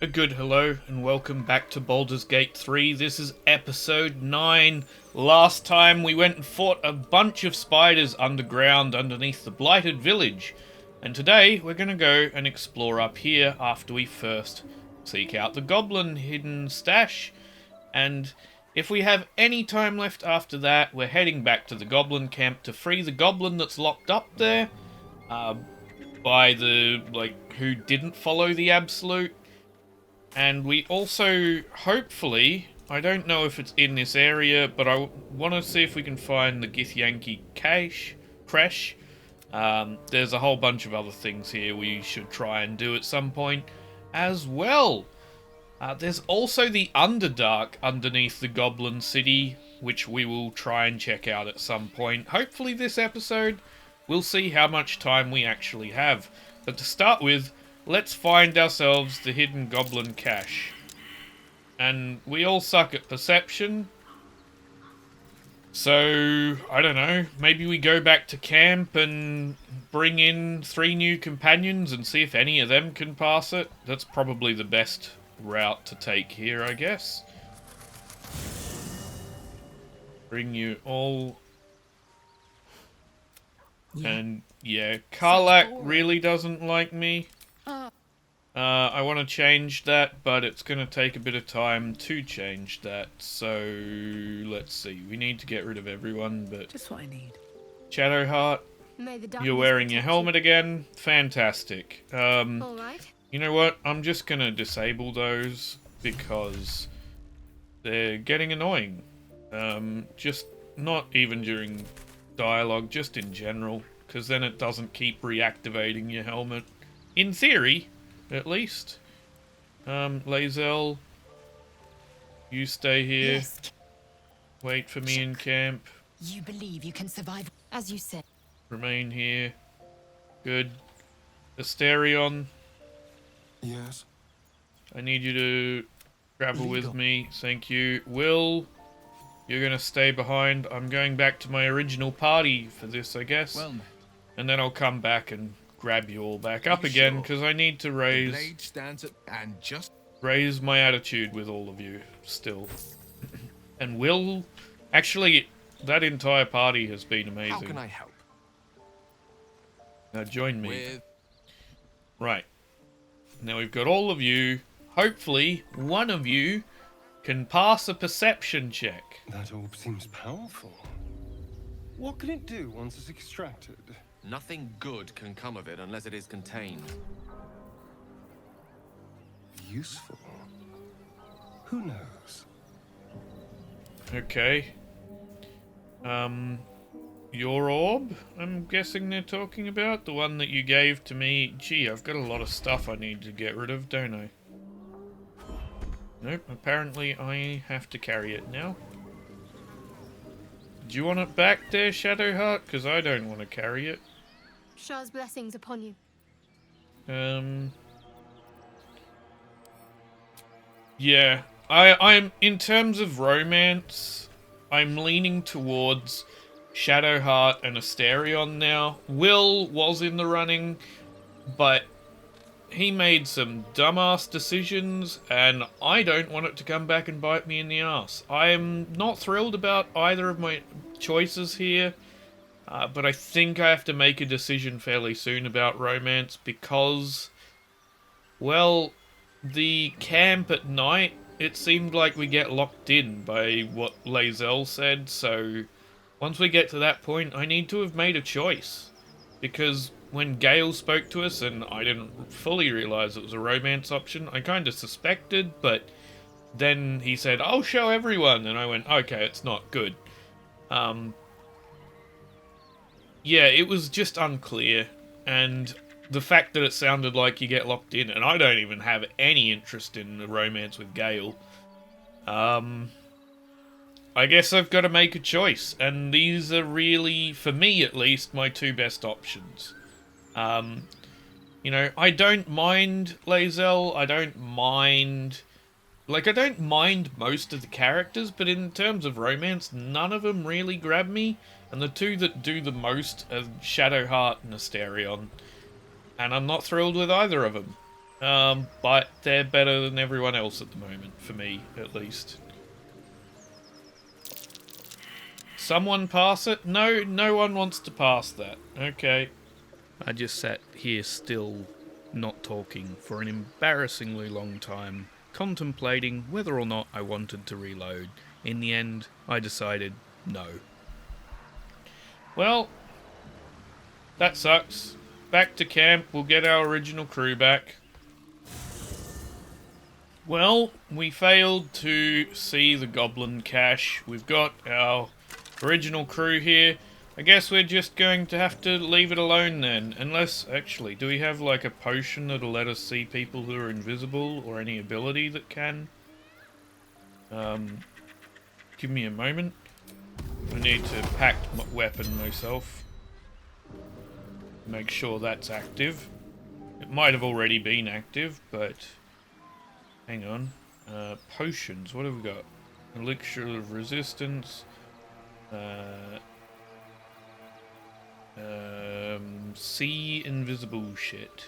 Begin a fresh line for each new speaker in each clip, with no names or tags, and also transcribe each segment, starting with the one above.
A good hello and welcome back to Baldur's Gate 3. This is episode 9. Last time we went and fought a bunch of spiders underground underneath the blighted village. And today we're going to go and explore up here after we first seek out the goblin hidden stash. And if we have any time left after that, we're heading back to the goblin camp to free the goblin that's locked up there. By the, who didn't follow the Absolute. And we also, hopefully, I don't know if it's in this area, but I want to see if we can find the Githyanki Creche. There's a whole bunch of other things here we should try and do at some point as well. There's also the Underdark underneath the Goblin City, which we will try and check out at some point. Hopefully this episode, we'll see how much time we actually have. But to start with, let's find ourselves the hidden goblin cache. And we all suck at perception. So, I don't know, maybe we go back to camp and bring in 3 new companions and see if any of them can pass it. That's probably the best route to take here, I guess. Bring you all. Yeah. And yeah, Karlak really doesn't like me. I want to change that, but it's going to take a bit of time to change that. So, let's see. We need to get rid of everyone, but...
Just what I need.
Shadowheart, you're wearing your helmet again. Fantastic.
Alright.
You know what? I'm just going to disable those because they're getting annoying. Just not even during dialogue, just in general, because then it doesn't keep reactivating your helmet. In theory, at least. Lae'zel, you stay here.
Yes.
Wait for me in camp.
You believe you can survive, as you said.
Remain here. Good. Asterion,
Yes.
I need you to travel with me. Thank you. Will, you're gonna stay behind. I'm going back to my original party for this, I guess.
Well met.
And then I'll come back and grab you all back up again, because I need to raise my attitude with all of you still. And Will, actually, that entire party has been amazing.
How can I help?
Now join me. Right. Now we've got all of you. Hopefully, one of you can pass a perception check.
That orb seems powerful. What can it do once it's extracted?
Nothing good can come of it unless it is contained.
Useful. Who knows?
Okay. Your orb, I'm guessing they're talking about? The one that you gave to me. Gee, I've got a lot of stuff I need to get rid of, don't I? Nope, apparently I have to carry it now. Do you want it back there, Shadowheart? Because I don't want to carry it.
Shah's blessings upon you.
Yeah, I'm in terms of romance, I'm leaning towards Shadowheart and Asterion now. Will was in the running, but he made some dumbass decisions, and I don't want it to come back and bite me in the ass. I'm not thrilled about either of my choices here. But I think I have to make a decision fairly soon about romance because, well, the camp at night, it seemed like we get locked in by what Lae'zel said, so once we get to that point, I need to have made a choice. Because when Gale spoke to us, and I didn't fully realise it was a romance option, I kind of suspected, but then he said, I'll show everyone, and I went, okay, it's not good. Yeah, it was just unclear, and the fact that it sounded like you get locked in, and I don't even have any interest in the romance with Gale. I guess I've got to make a choice, and these are really, for me at least, my 2 best options. You know, I don't mind Lae'zel, I don't mind most of the characters, but in terms of romance, none of them really grab me. And the 2 that do the most are Shadowheart and Asterion. And I'm not thrilled with either of them. But they're better than everyone else at the moment, for me, at least. Someone pass it? No, no one wants to pass that. Okay. I just sat here still, not talking, for an embarrassingly long time, contemplating whether or not I wanted to reload. In the end, I decided no. Well, that sucks. Back to camp, we'll get our original crew back. Well, we failed to see the goblin cache. We've got our original crew here. I guess we're just going to have to leave it alone then. Unless, actually, do we have like a potion that'll let us see people who are invisible, or any ability that can? Give me a moment. I need to pack my weapon myself. Make sure that's active. It might have already been active, but... hang on. Potions, what have we got? Elixir of resistance. See invisible shit.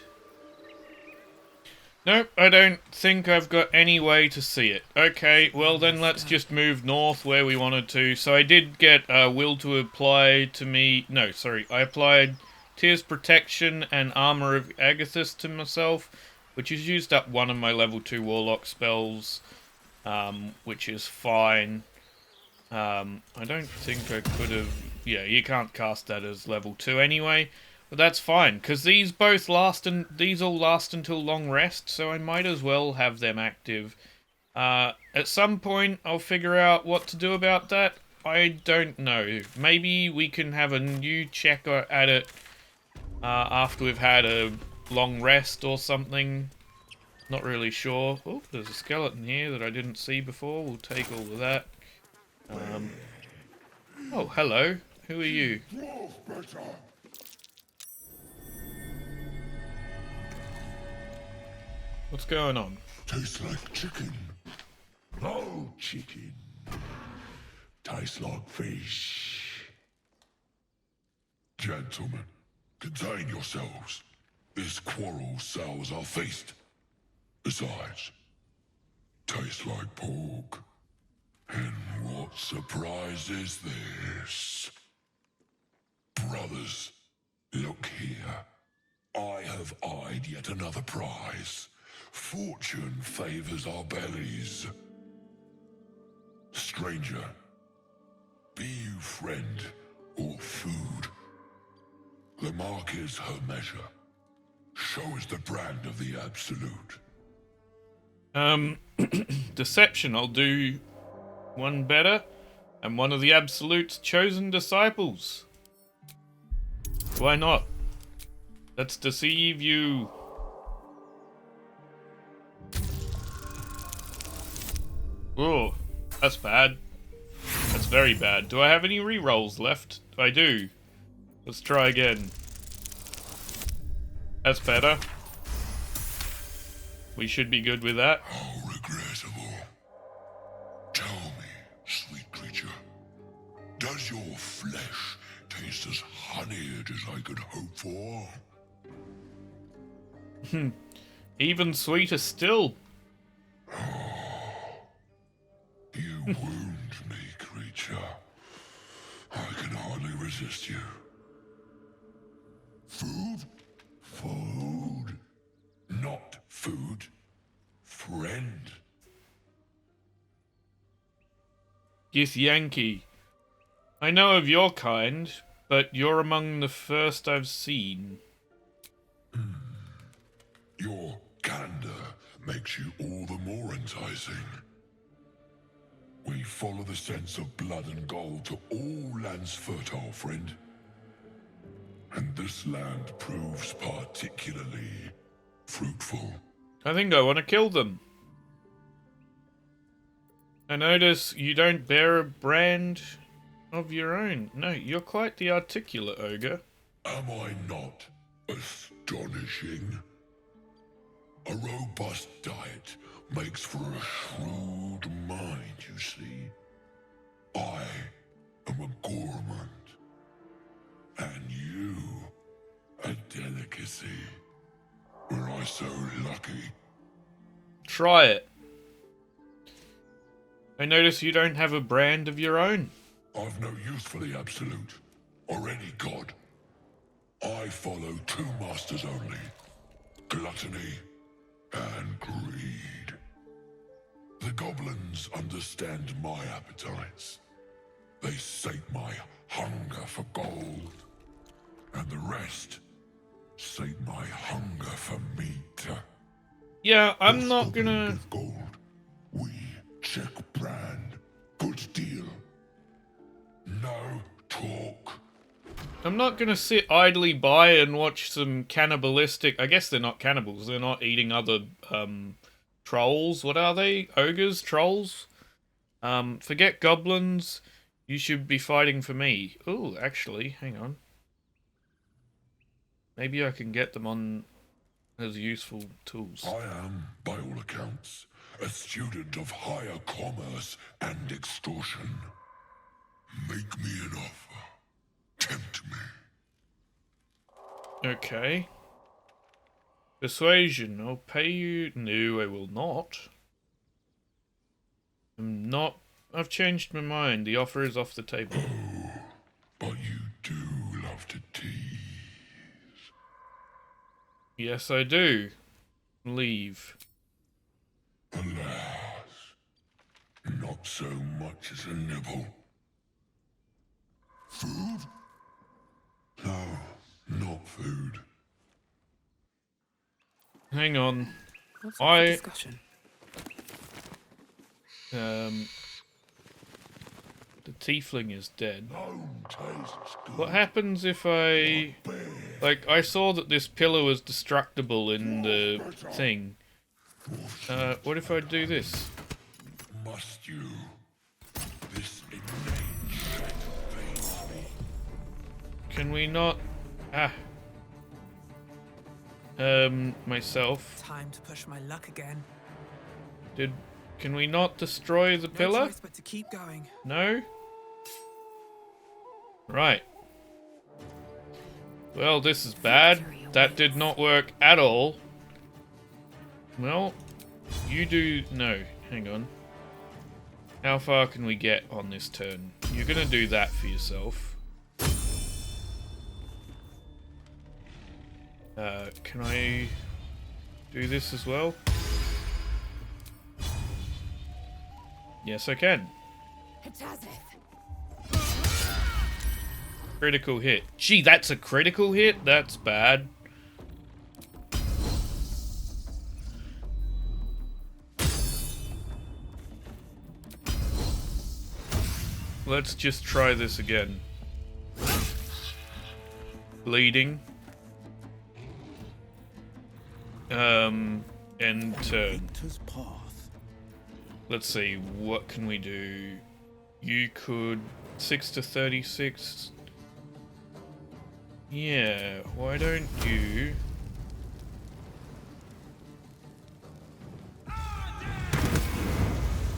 Nope, I don't think I've got any way to see it. Okay, well then let's just move north where we wanted to. So I did get will to apply to me... no, sorry. I applied Tear's Protection and Armor of Agathis to myself, which has used up one of my level 2 Warlock spells, which is fine. I don't think I could have... yeah, you can't cast that as level 2 anyway. But that's fine, because these both last, and these all last until long rest, so I might as well have them active. At some point, I'll figure out what to do about that. I don't know. Maybe we can have a new check at it after we've had a long rest or something. Not really sure. Oh, there's a skeleton here that I didn't see before. We'll take all of that. Oh, hello. Who are you? What's going on?
Tastes like chicken. No chicken. Tastes like fish. Gentlemen, contain yourselves. This quarrel sours our feast. Besides, tastes like pork. And what surprise is this? Brothers, look here. I have eyed yet another prize. Fortune favors our bellies. Stranger, be you friend or food. The mark is her measure. Show us the brand of the absolute.
Deception, I'll do one better. And one of the Absolute's chosen disciples. Why not? Let's deceive you. Oh, that's bad. That's very bad. Do I have any rerolls left? I do. Let's try again. That's better. We should be good with that.
How regrettable. Tell me, sweet creature, does your flesh taste as honeyed as I could hope for?
Even sweeter still.
You wound me, creature. I can hardly resist you. Food? Food. Not food. Friend.
Yes, Yankee. I know of your kind, but you're among the first I've seen.
Your candor makes you all the more enticing. We follow the sense of blood and gold to all lands fertile, friend. And this land proves particularly fruitful.
I think I want to kill them. I notice you don't bear a brand of your own. No, you're quite the articulate ogre.
Am I not astonishing? A robust diet makes for a shrewd mind, you see. I am a gourmand, and you a delicacy. Were I so lucky?
Try it. I notice you don't have a brand of your own.
I've no use for the Absolute, or any god. I follow two masters only. Gluttony and greed. The goblins understand my appetites. They sate my hunger for gold. And the rest sate my hunger for meat.
Yeah, I'm
Both
not
goblin
gonna...
give gold. We check brand. Good deal. No talk.
I'm not gonna sit idly by and watch some cannibalistic... I guess they're not cannibals. They're not eating other, trolls. What are they? Ogres? Trolls? Forget goblins. You should be fighting for me. Ooh, actually, hang on. Maybe I can get them on as useful tools.
I am, by all accounts, a student of higher commerce and extortion. Make me an offer. Tempt me.
Okay. Persuasion. I'll pay you... No, I will not. I'm not... I've changed my mind. The offer is off the table.
Oh, but you do love to tease.
Yes, I do. Leave.
Alas, not so much as a nibble. Food? No, not food.
Hang on.
What's up for discussion?
The tiefling is dead.
Home tastes good.
What happens if I... Like, I saw that this pillar was destructible in the thing. What if I do this?
Must you? This inane shit pains me.
Can we not... myself.
Time to push my luck again.
Can we not destroy the pillar?
No choice but to keep going.
No? Right. Well, this is bad. That did not work at all. Well, you do... No, hang on. How far can we get on this turn? You're gonna do that for yourself. Can I do this as well? Yes, I can. Critical hit. Gee, that's a critical hit? That's bad. Let's just try this again. Bleeding. End turn. Let's see, what can we do? You could 6 to 36. Yeah, why don't you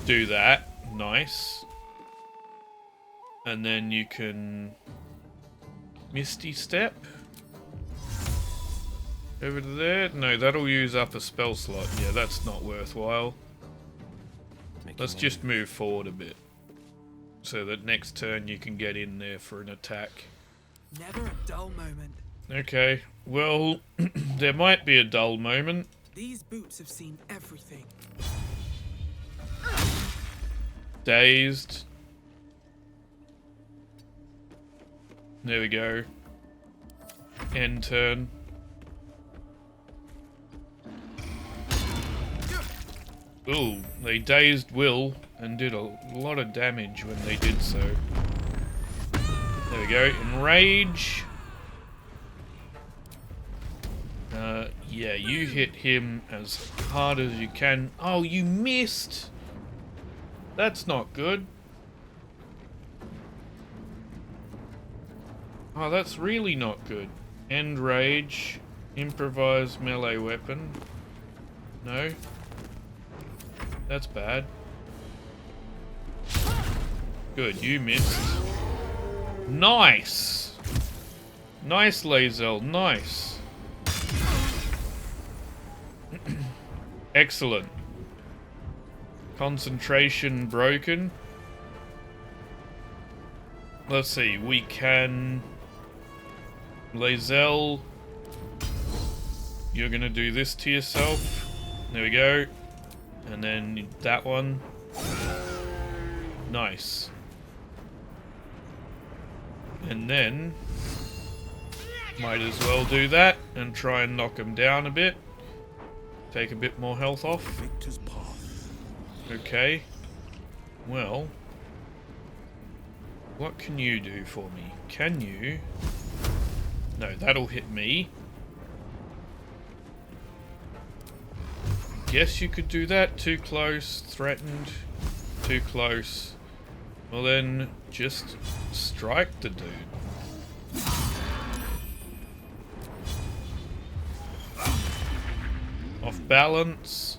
do that? Nice. And then you can Misty Step over to there. No, that'll use up a spell slot. Yeah, that's not worthwhile. Let's just move forward a bit so that next turn you can get in there for an attack.
Never a dull moment.
Okay, well, there might be a dull moment.
These boots have seen everything.
Dazed. There we go. End turn. Ooh, they dazed Will and did a lot of damage when they did so. There we go. Enrage. Yeah, you hit him as hard as you can. Oh, you missed! That's not good. Oh, that's really not good. End rage. Improvise melee weapon. No. That's bad. Good, you missed. Nice! Nice, Lae'zel, nice. Excellent. Concentration broken. Let's see, we can... Lae'zel, you're gonna do this to yourself. There we go. And then that one. Nice. And then... might as well do that and try and knock him down a bit. Take a bit more health off.
Victor's path.
Okay. Well... what can you do for me? Can you... no, that'll hit me. Guess you could do that. Too close. Threatened. Too close. Well then, just strike the dude. Off balance.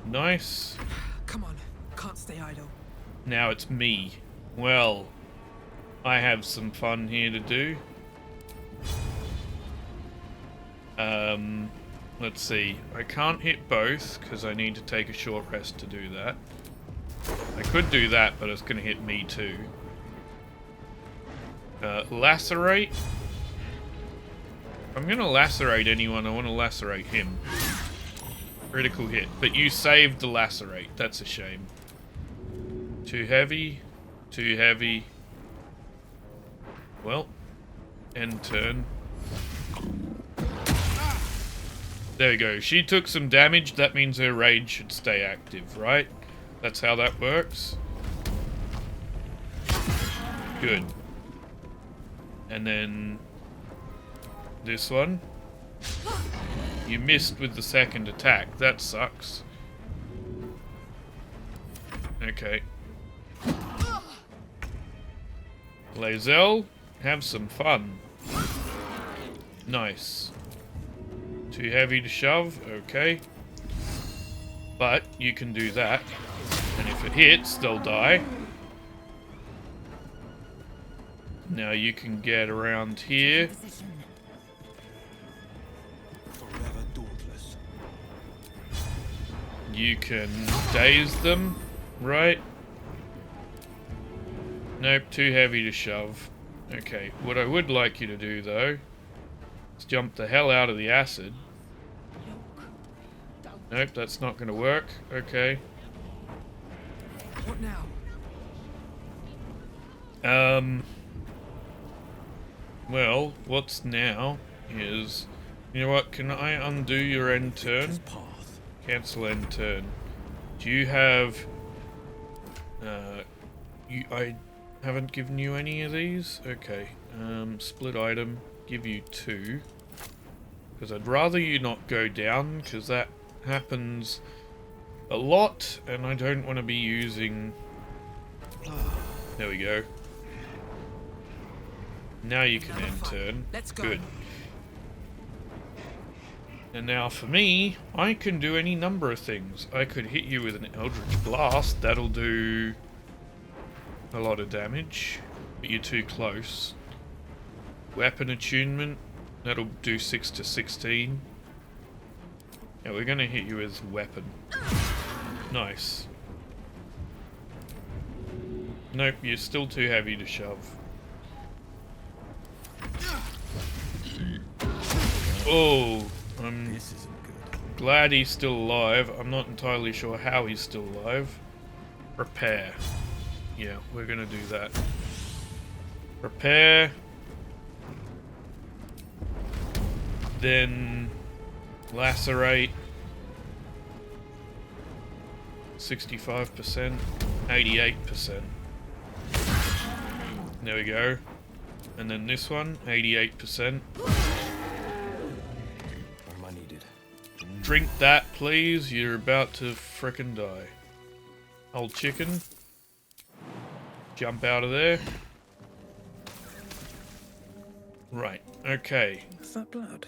Nice.
Come on, can't stay idle.
Now it's me. Well, I have some fun here to do. Let's see. I can't hit both because I need to take a short rest to do that. I could do that, but it's going to hit me too. Lacerate. If I'm going to lacerate anyone, I want to lacerate him. Critical hit. But you saved the lacerate. That's a shame. Too heavy. Too heavy. Well, end turn. There we go. She took some damage. That means her rage should stay active, right? That's how that works. Good. And then this one. You missed with the second attack. That sucks. Okay. Lae'zel, have some fun. Nice. Too heavy to shove, okay. But you can do that. And if it hits, they'll die. Now you can get around here.
Forever dauntless.
You can daze them, right? Nope, too heavy to shove. Okay, what I would like you to do though is jump the hell out of the acid. Nope, that's not going to work. Okay.
What now?
Well, what's now is... you know what, can I undo your end turn?
Victor's path.
Cancel end turn. Do you have... I haven't given you any of these? Okay. Split item. Give you 2. Because I'd rather you not go down, because that happens a lot, and I don't want to be using... there we go. Now you can end turn.
Let's go.
Good. And now for me, I can do any number of things. I could hit you with an Eldritch Blast. That'll do a lot of damage, but you're too close. Weapon attunement. That'll do 6 to 16. Yeah, we're gonna hit you with weapon. Nice. Nope, you're still too heavy to shove. Oh, I'm
This isn't good.
glad he's still alive. I'm not entirely sure how he's still alive. Repair. Yeah, we're gonna do that. Repair. Then lacerate. 65%. 88%. There we go. And then this one, 88%.
Where am I needed?
Drink that, please. You're about to frickin' die. Old chicken. Jump out of there. Right, okay.
Is that blood?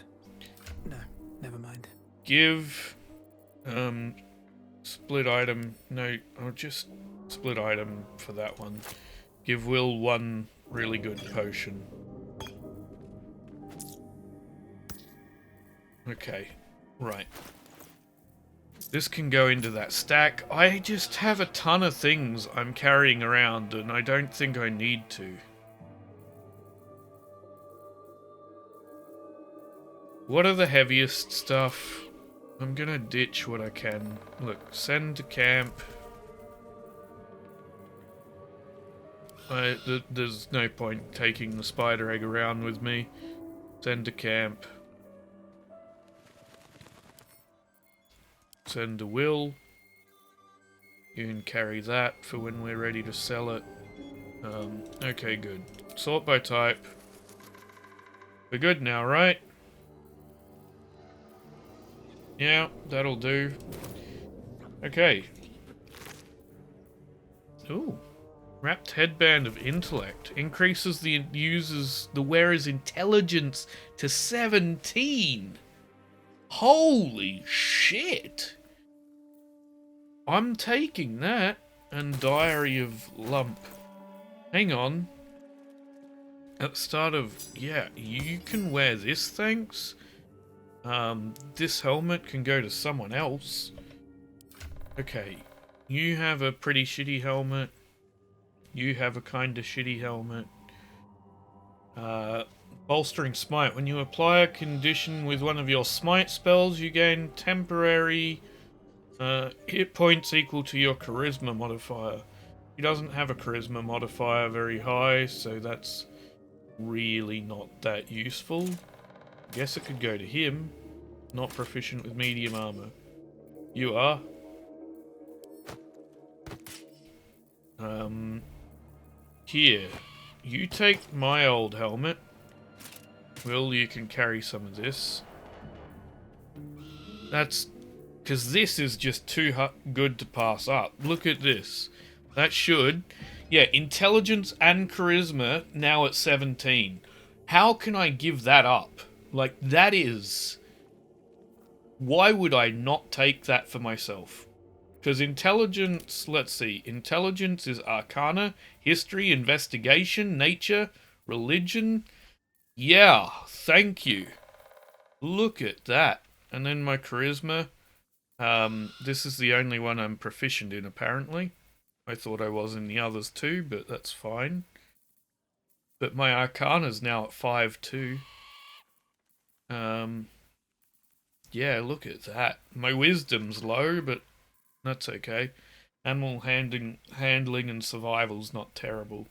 No, never mind.
Give... split item... no, I'll just split item for that one. Give Will 1 really good potion. Okay, right. This can go into that stack. I just have a ton of things I'm carrying around and I don't think I need to. What are the heaviest stuff? I'm gonna ditch what I can. Look, send to camp. There's no point taking the spider egg around with me. Send to camp. Send to Will. You can carry that for when we're ready to sell it. Okay, good. Sort by type. We're good now, right? Yeah, that'll do. Okay. Ooh. Wrapped headband of intellect increases the wearer's intelligence to 17. Holy shit! I'm taking that. And Diary of Lump. Hang on. At the start of... Yeah, you can wear this, thanks. This helmet can go to someone else. Okay. You have a pretty shitty helmet. You have a kinda shitty helmet. Bolstering Smite. When you apply a condition with one of your Smite spells, you gain temporary hit points equal to your Charisma modifier. He doesn't have a Charisma modifier very high, so that's really not that useful. I guess it could go to him. Not proficient with medium armor. You are. Here. You take my old helmet. Will, you can carry some of this. That's... because this is just too good to pass up. Look at this. That should... yeah, intelligence and charisma now at 17. How can I give that up? Like, that is... why would I not take that for myself? Because intelligence, let's see, intelligence is arcana, history, investigation, nature, religion. Yeah, thank you. Look at that. And then my charisma. This is the only one I'm proficient in, apparently. I thought I was in the others too, but that's fine. But my arcana's now at 5 too. Yeah, look at that. My wisdom's low, but that's okay. Animal handling and survival's not terrible.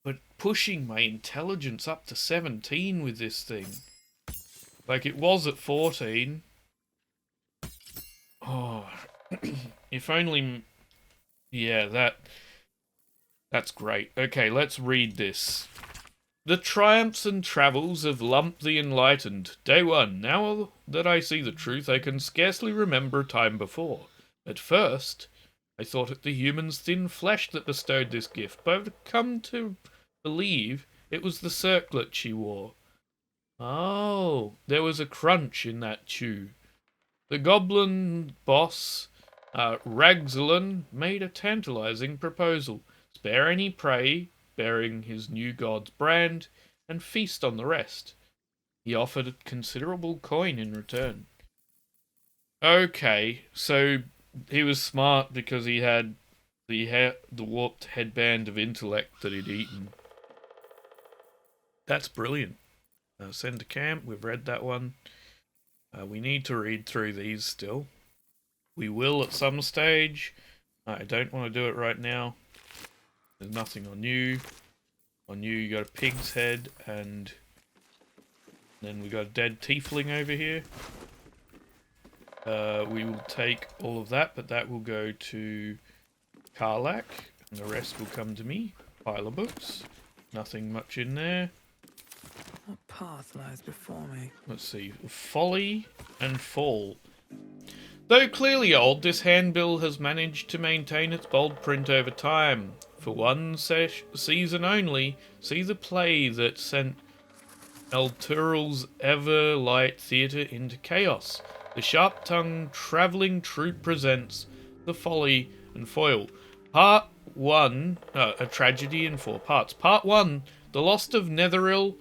But pushing my intelligence up to 17 with this thing. Like, it was at 14. Oh, if only... yeah, that's great. Okay, let's read this. The triumphs and travels of Lump the Enlightened. Day 1. Now that I see the truth, I can scarcely remember a time before. At first, I thought it the human's thin flesh that bestowed this gift, but I've come to believe it was the circlet she wore. Oh, there was a crunch in that chew. The goblin boss, Ragzalan, made a tantalizing proposal. Spare any prey, bearing his new god's brand, and feast on the rest. He offered a considerable coin in return. Okay, so he was smart because he had the warped headband of intellect that he'd eaten. That's brilliant. Send to camp, we've read that one. We need to read through these still. We will at some stage. I don't want to do it right now. There's nothing on you. On you got a pig's head, and then we got a dead tiefling over here. We will take all of that, but that will go to Karlak, and the rest will come to me. Pile of books. Nothing much in there.
What path lies before me?
Let's see. Folly and Fall. Though clearly old, this handbill has managed to maintain its bold print over time. For one season only, see the play that sent Eltural's ever-light theatre into chaos. The sharp-tongued travelling troupe presents The Folly and Foil. Part 1, a tragedy in 4 parts. Part 1, The Lost of Netheril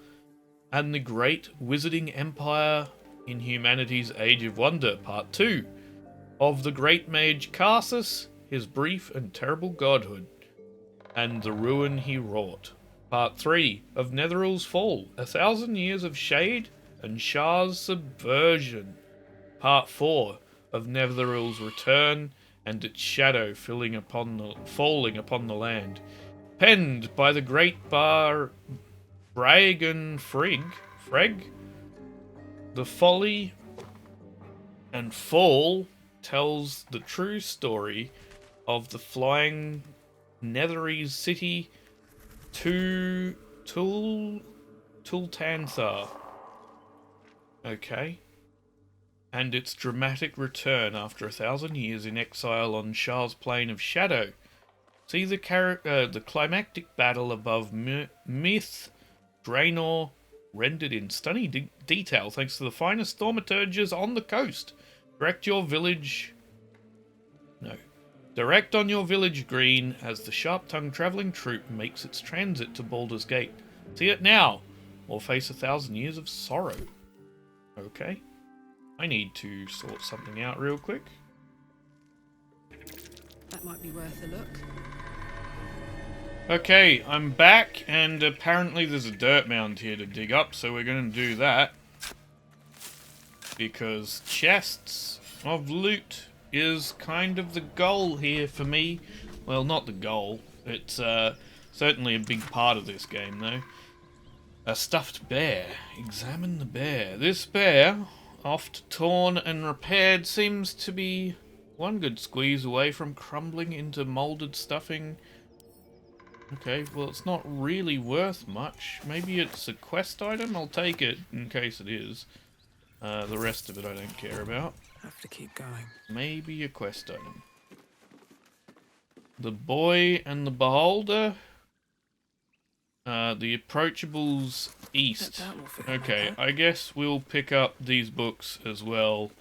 and the Great Wizarding Empire in humanity's Age of Wonder, Part 2, of the great mage Karsus, his brief and terrible godhood, and the ruin he wrought. Part 3 of Netherill's Fall, 1,000 years of shade and Shah's subversion. Part 4 of Netherill's return and its shadow falling upon the land. Penned by the great Bragan Freg, the folly and fall tells the true story of the flying Netherese city Tultanthar. Okay. And its dramatic return after 1,000 years in exile on Shah's Plane of Shadow. See the climactic battle above Myth Draenor, rendered in stunning detail thanks to the finest thaumaturges on the coast. Direct on your village green as the sharp-tongued travelling troupe makes its transit to Baldur's Gate. See it now, or face 1,000 years of sorrow. Okay. I need to sort something out real quick.
That might be worth a look.
Okay, I'm back, and apparently there's a dirt mound here to dig up, so we're going to do that. Because chests of loot is kind of the goal here for me. Well, not the goal. It's certainly a big part of this game, though. A stuffed bear. Examine the bear. This bear, oft torn and repaired, seems to be one good squeeze away from crumbling into moulded stuffing. Okay, well, it's not really worth much. Maybe it's a quest item? I'll take it in case it is. The rest of it I don't care about.
Have to keep going.
Maybe a quest item. The Boy and the Beholder. The Approachables East.
That will fit
Okay,
like that.
I guess we'll pick up these books as well.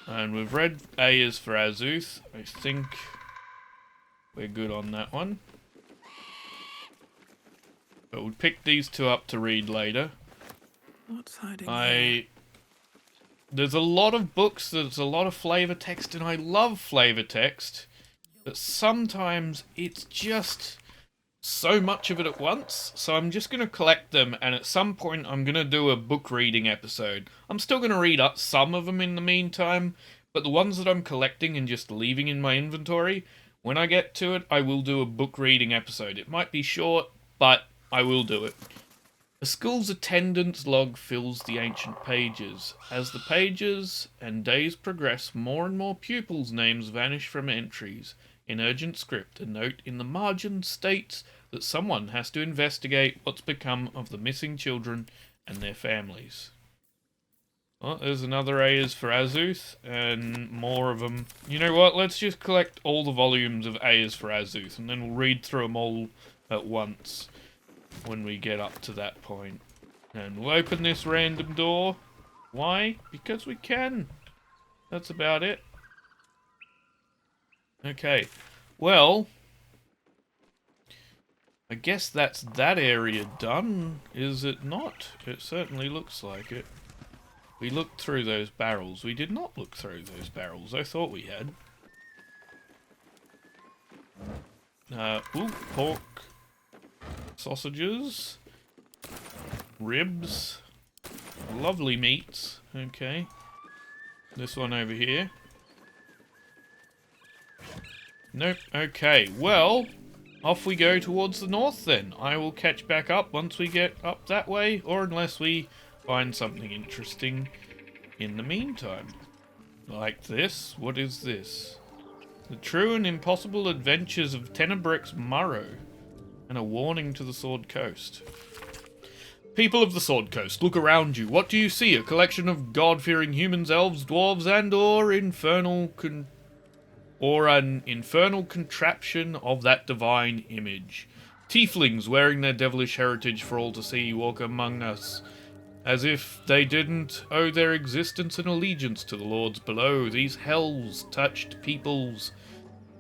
And we've read A is for Azuth. I think we're good on that one. But we'll pick these two up to read later.
What's hiding here?
There's a lot of books, there's a lot of flavor text, and I love flavor text. But sometimes it's just so much of it at once. So I'm just going to collect them, and at some point I'm going to do a book reading episode. I'm still going to read up some of them in the meantime, but the ones that I'm collecting and just leaving in my inventory, when I get to it, I will do a book reading episode. It might be short, but I will do it. The school's attendance log fills the ancient pages. As the pages and days progress, more and more pupils' names vanish from entries. In urgent script, a note in the margin states that someone has to investigate what's become of the missing children and their families. Well, there's another A is for Azuth, and more of them. You know what, let's just collect all the volumes of A is for Azuth, and then we'll read through them all at once when we get up to that point. And we'll open this random door. Why? Because we can. That's about it. Okay. Well, I guess that's that area done, is it not? It certainly looks like it. We looked through those barrels. We did not look through those barrels. I thought we had. Ooh, pork. Sausages. Ribs. Lovely meats. Okay. This one over here. Nope. Okay. Well, off we go towards the north then. I will catch back up once we get up that way, or unless we find something interesting in the meantime. Like this. What is this? The True and Impossible Adventures of Tenebrix Murrow, and a warning to the Sword Coast. People of the Sword Coast, look around you. What do you see? A collection of God-fearing humans, elves, dwarves, and an infernal contraption of that divine image. Tieflings wearing their devilish heritage for all to see walk among us, as if they didn't owe their existence and allegiance to the lords below. These hells-touched peoples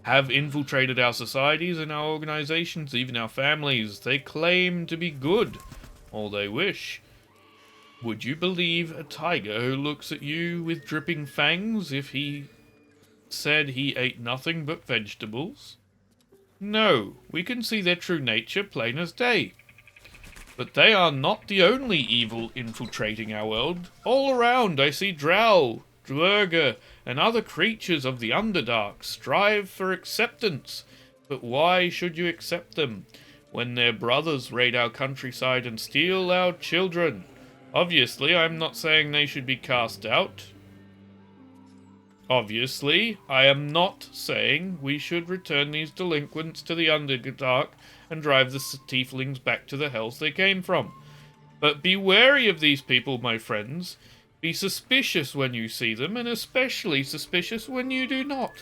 have infiltrated our societies and our organizations, even our families. They claim to be good, or they wish. Would you believe a tiger who looks at you with dripping fangs if he said he ate nothing but vegetables? No, we can see their true nature plain as day. But they are not the only evil infiltrating our world. All around I see drow, dwerger, and other creatures of the Underdark strive for acceptance. But why should you accept them when their brothers raid our countryside and steal our children? Obviously, I'm not saying they should be cast out. Obviously, I am not saying we should return these delinquents to the Underdark and drive the tieflings back to the hells they came from. But be wary of these people, my friends. Be suspicious when you see them, and especially suspicious when you do not.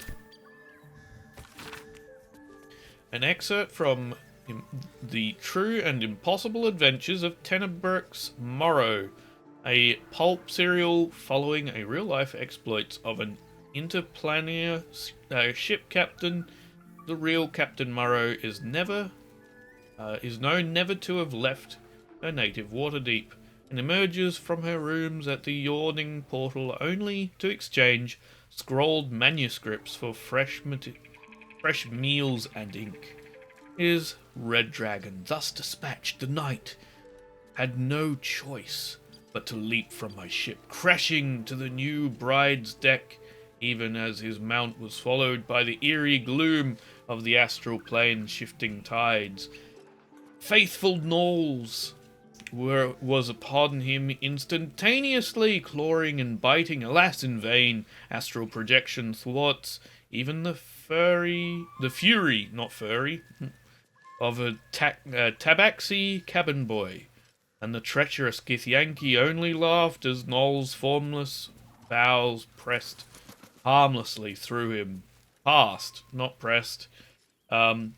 An excerpt from The True and Impossible Adventures of Tenebric's Morrow, a pulp serial following a real-life exploits of an interplanar ship captain. The real Captain Morrow is known never to have left her native Waterdeep, and emerges from her rooms at the yawning portal only to exchange scrolled manuscripts for fresh meals and ink. His red dragon, thus dispatched, the knight had no choice but to leap from my ship, crashing to the new bride's deck, even as his mount was swallowed by the eerie gloom of the astral plane's shifting tides. Faithful Gnolls was upon him instantaneously, clawing and biting, alas in vain. Astral projection thwarts even the fury, not furry, of a tabaxi cabin boy, and the treacherous Githyanki only laughed as Gnoll's formless bows pressed harmlessly through him. Passed, not pressed. The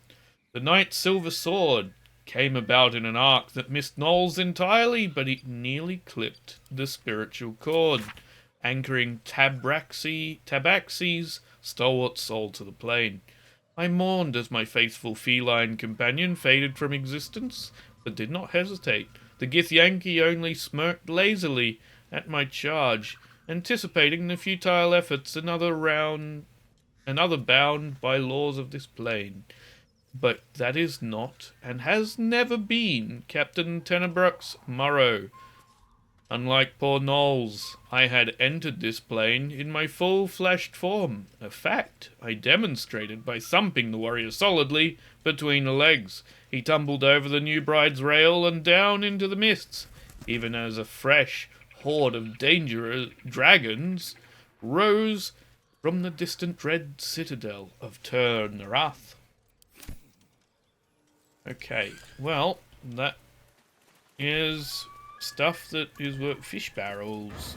knight's silver sword came about in an arc that missed Gnoll's entirely, but it nearly clipped the spiritual cord, anchoring Tabaxi's stalwart soul to the plane. I mourned as my faithful feline companion faded from existence, but did not hesitate. The Githyanki only smirked lazily at my charge, anticipating the futile efforts another bound by laws of this plane. But that is not, and has never been, Captain Tenebric's Morrow. Unlike poor Gnolls, I had entered this plane in my full-fleshed form, a fact I demonstrated by thumping the warrior solidly between the legs. He tumbled over the new bride's rail and down into the mists, even as a fresh horde of dangerous dragons rose from the distant red citadel of Turnarath. Okay, well, that is stuff that is worth. Fish barrels,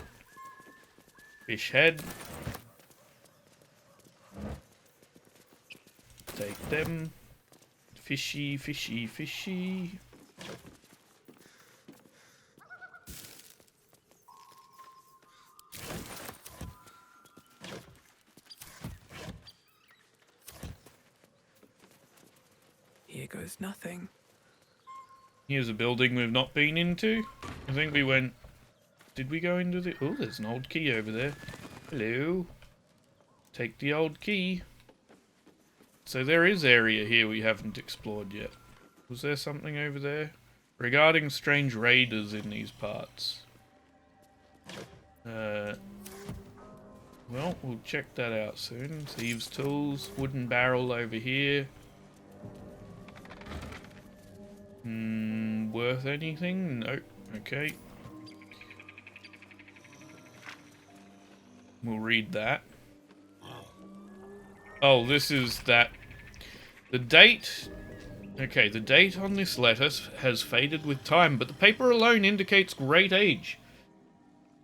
fish head, take them. Fishy, fishy, fishy.
Here goes nothing.
Here's a building we've not been into. I think we went... Did we go into the... Oh, there's an old key over there. Hello. Take the old key. So there is area here we haven't explored yet. Was there something over there? Regarding strange raiders in these parts. Well, we'll check that out soon. Thieves' tools. Wooden barrel over here. Worth anything? Nope. Okay. We'll read that. Oh, this is that. The date... Okay, the date on this letter has faded with time, but the paper alone indicates great age.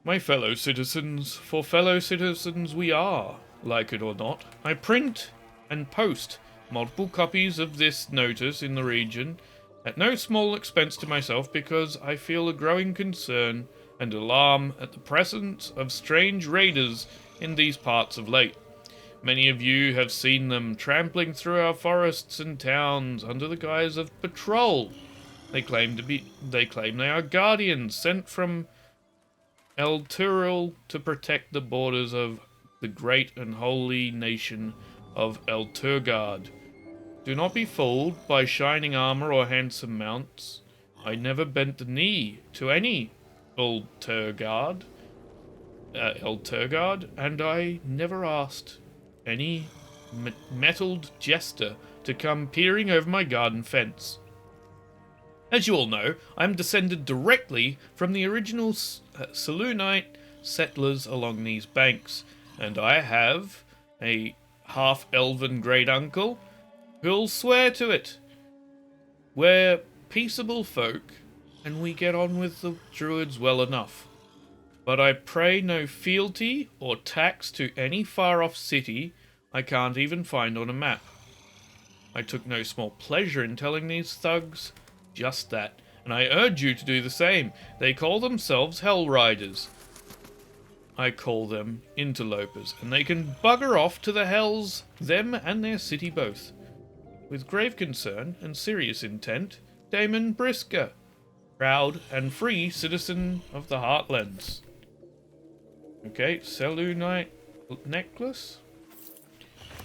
My fellow citizens, for fellow citizens we are, like it or not. I print and post multiple copies of this notice in the region, at no small expense to myself, because I feel a growing concern and alarm at the presence of strange raiders in these parts of late. Many of you have seen them trampling through our forests and towns under the guise of patrol. They claim they are guardians sent from Elturil to protect the borders of the great and holy nation of Elturgard. Do not be fooled by shining armor or handsome mounts. I never bent the knee to any Elturgard, and I never asked any metalled jester to come peering over my garden fence. As you all know, I am descended directly from the original Selûnite settlers along these banks, and I have a half-elven great-uncle who'll swear to it. We're peaceable folk, and we get on with the druids well enough. But I pay no fealty or tax to any far-off city I can't even find on a map. I took no small pleasure in telling these thugs just that, and I urge you to do the same. They call themselves Hell Riders. I call them interlopers, and they can bugger off to the hells, them and their city both. With grave concern and serious intent, Damon Brisker, proud and free citizen of the Heartlands. Okay, Selûnite necklace.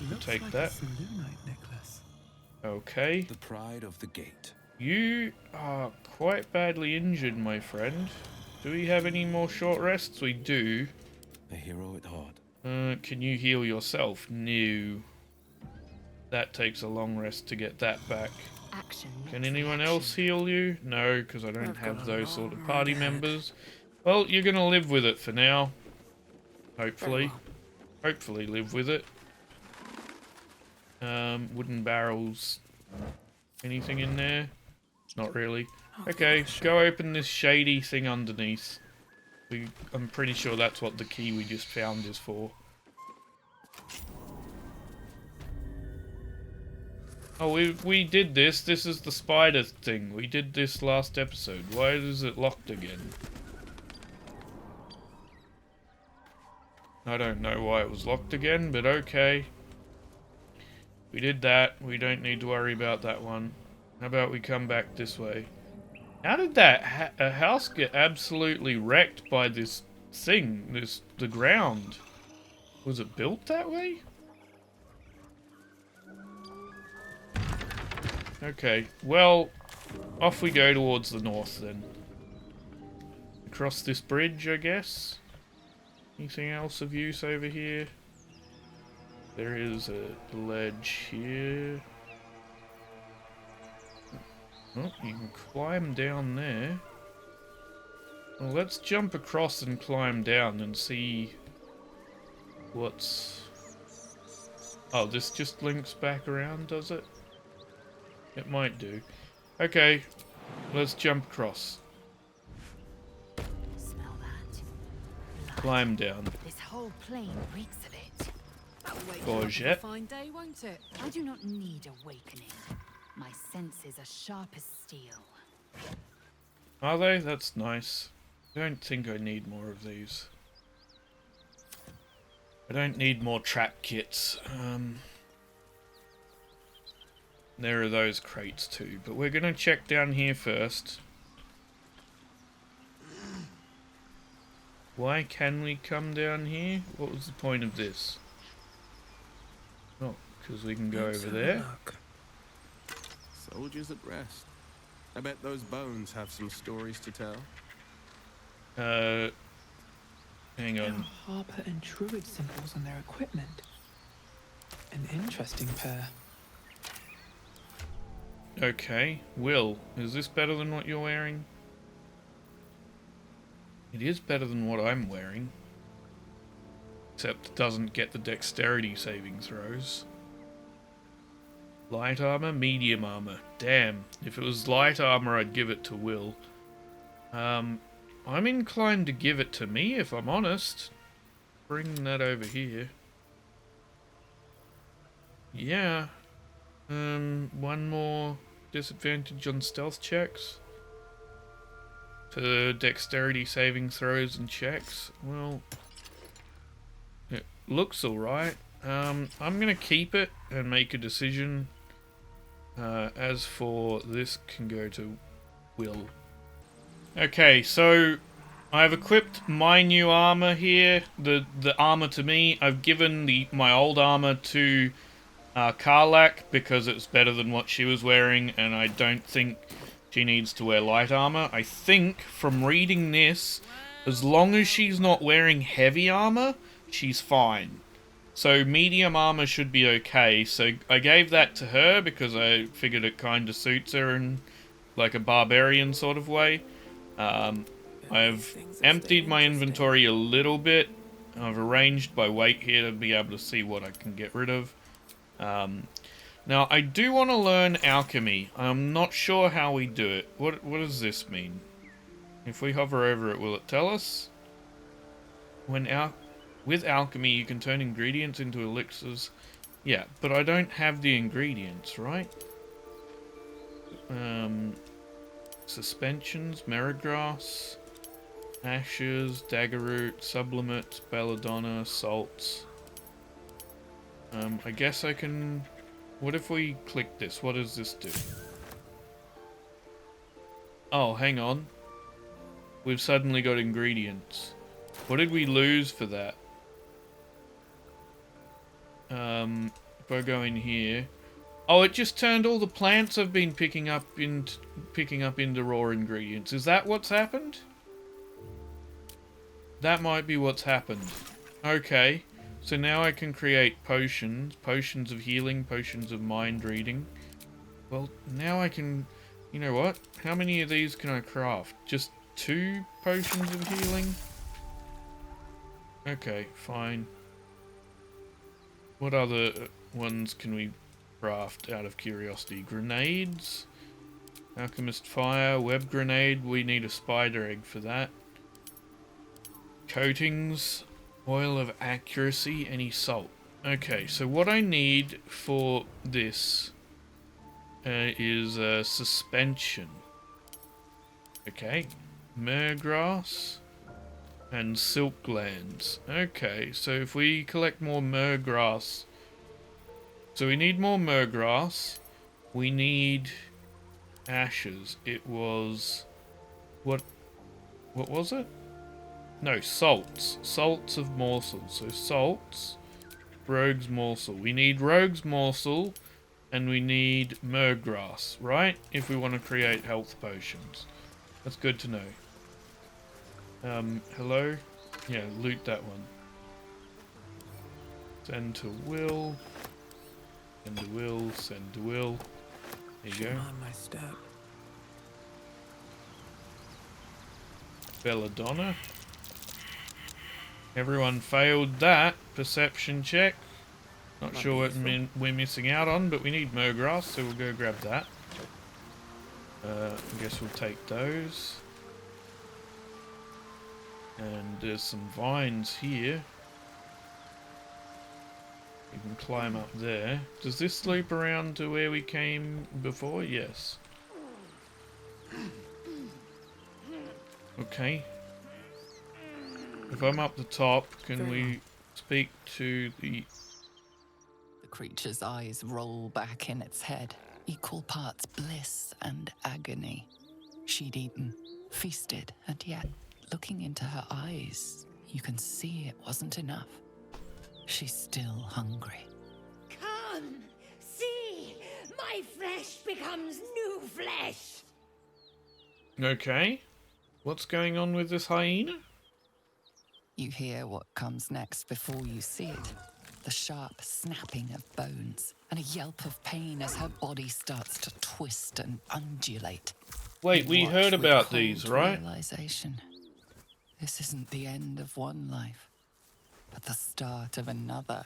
Looks
take
like
that.
a Selûnite necklace.
Okay.
The pride of the gate.
You are quite badly injured, my friend. Do we have any more short rests? We do.
A hero at heart.
Can you heal yourself? No. That takes a long rest to get that back.
Action.
Can anyone else heal you? No, because I don't
I've
have
got a
those sort of
long
party
run ahead.
members. Well, you're going to live with it for now. Hopefully.
Very well.
Hopefully live with it. Wooden barrels. Anything in there? Not really.
I'll give
Okay,
it a shot.
go open this shady thing underneath. I'm pretty sure that's what the key we just found is for. Oh, we did this. This is the spider thing. We did this last episode. Why is it locked again? I don't know why it was locked again, but okay. We did that. We don't need to worry about that one. How about we come back this way? How did that a house get absolutely wrecked by this thing? The ground. Was it built that way? Okay, well, off we go towards the north then. Across this bridge, I guess. Anything else of use over here? There is a ledge here. Oh, you can climb down there. Well, let's jump across and climb down and see what's... Oh, this just links back around, does it? It might do. Okay, let's jump across.
Smell that.
Climb down.
This whole plain reeks of it.
That'll wake you up on a
Courgette.
fine day, won't it?
I do not need awakening. My senses are sharp as steel.
Are they? That's nice. I don't think I need more of these. I don't need more trap kits. There are those crates too, but we're gonna check down here first. Why can we come down here? What was the point of this? Oh, because we can go
Let's
over
have a
there.
look.
Soldiers at rest. I bet those bones have some stories to tell.
Hang
There are
on.
harper and druid symbols on their equipment. An interesting pair.
Okay, Will, is this better than what you're wearing? It is better than what I'm wearing. Except it doesn't get the dexterity saving throws. Light armor, medium armor. Damn, if it was light armor I'd give it to Will. I'm inclined to give it to me, if I'm honest. Bring that over here. Yeah. One more disadvantage on stealth checks. To dexterity saving throws and checks. Well, it looks alright. I'm gonna keep it and make a decision. As for this, can go to Will. Okay, so I've equipped my new armor here. The armor to me. I've given my old armor to Karlak because it's better than what she was wearing, and I don't think she needs to wear light armor. I think from reading this, as long as she's not wearing heavy armor, she's fine. So medium armor should be okay. So I gave that to her because I figured it kind of suits her in like a barbarian sort of way. I've emptied my inventory a little bit. I've arranged by weight here to be able to see what I can get rid of. Now, I do want to learn alchemy. I'm not sure how we do it. What does this mean? If we hover over it, will it tell us? With alchemy, you can turn ingredients into elixirs. Yeah, but I don't have the ingredients, right? Suspensions, merrigrass, ashes, daggerroot, sublimate, belladonna, salts. I guess I can... What if we click this? What does this do? Oh, hang on. We've suddenly got ingredients. What did we lose for that? If I go in here... Oh, it just turned all the plants I've been picking up into raw ingredients. Is that what's happened? That might be what's happened. Okay. So now I can create potions. Potions of healing, potions of mind reading. Well, now I can... You know what? How many of these can I craft? Just 2 potions of healing? Okay, fine. What other ones can we craft out of curiosity? Grenades? Alchemist fire, web grenade. We need a spider egg for that. Coatings. Oil of accuracy, any salt. Okay, so what I need for this is a suspension. Okay, mergrass and silk glands. Okay, so if we collect more mergrass, so we need more mergrass. We need ashes. It was what was it? No, salts. Salts of morsel. So salts, rogue's morsel. We need rogue's morsel, and we need mergrass, right? If we want to create health potions. That's good to know. Hello? Yeah, loot that one. Send to Will. Send to Will. Send to Will. There you go.
On my step.
Belladonna. Everyone failed that perception check. Not sure what we're missing out on, but we need mergrass, so we'll go grab that. I guess we'll take those. And there's some vines here. You can climb up there. Does this loop around to where we came before? Yes. Okay. If I'm up the top, can we speak to the...
The creature's eyes roll back in its head, equal parts bliss and agony. She'd eaten, feasted, and yet, looking into her eyes, you can see it wasn't enough. She's still hungry.
Come, see, my flesh becomes new flesh.
Okay. What's going on with this hyena?
You hear what comes next before you see it. The sharp snapping of bones and a yelp of pain as her body starts to twist and undulate.
Wait, we heard about these, right?
Realization. This isn't the end of one life, but the start of another.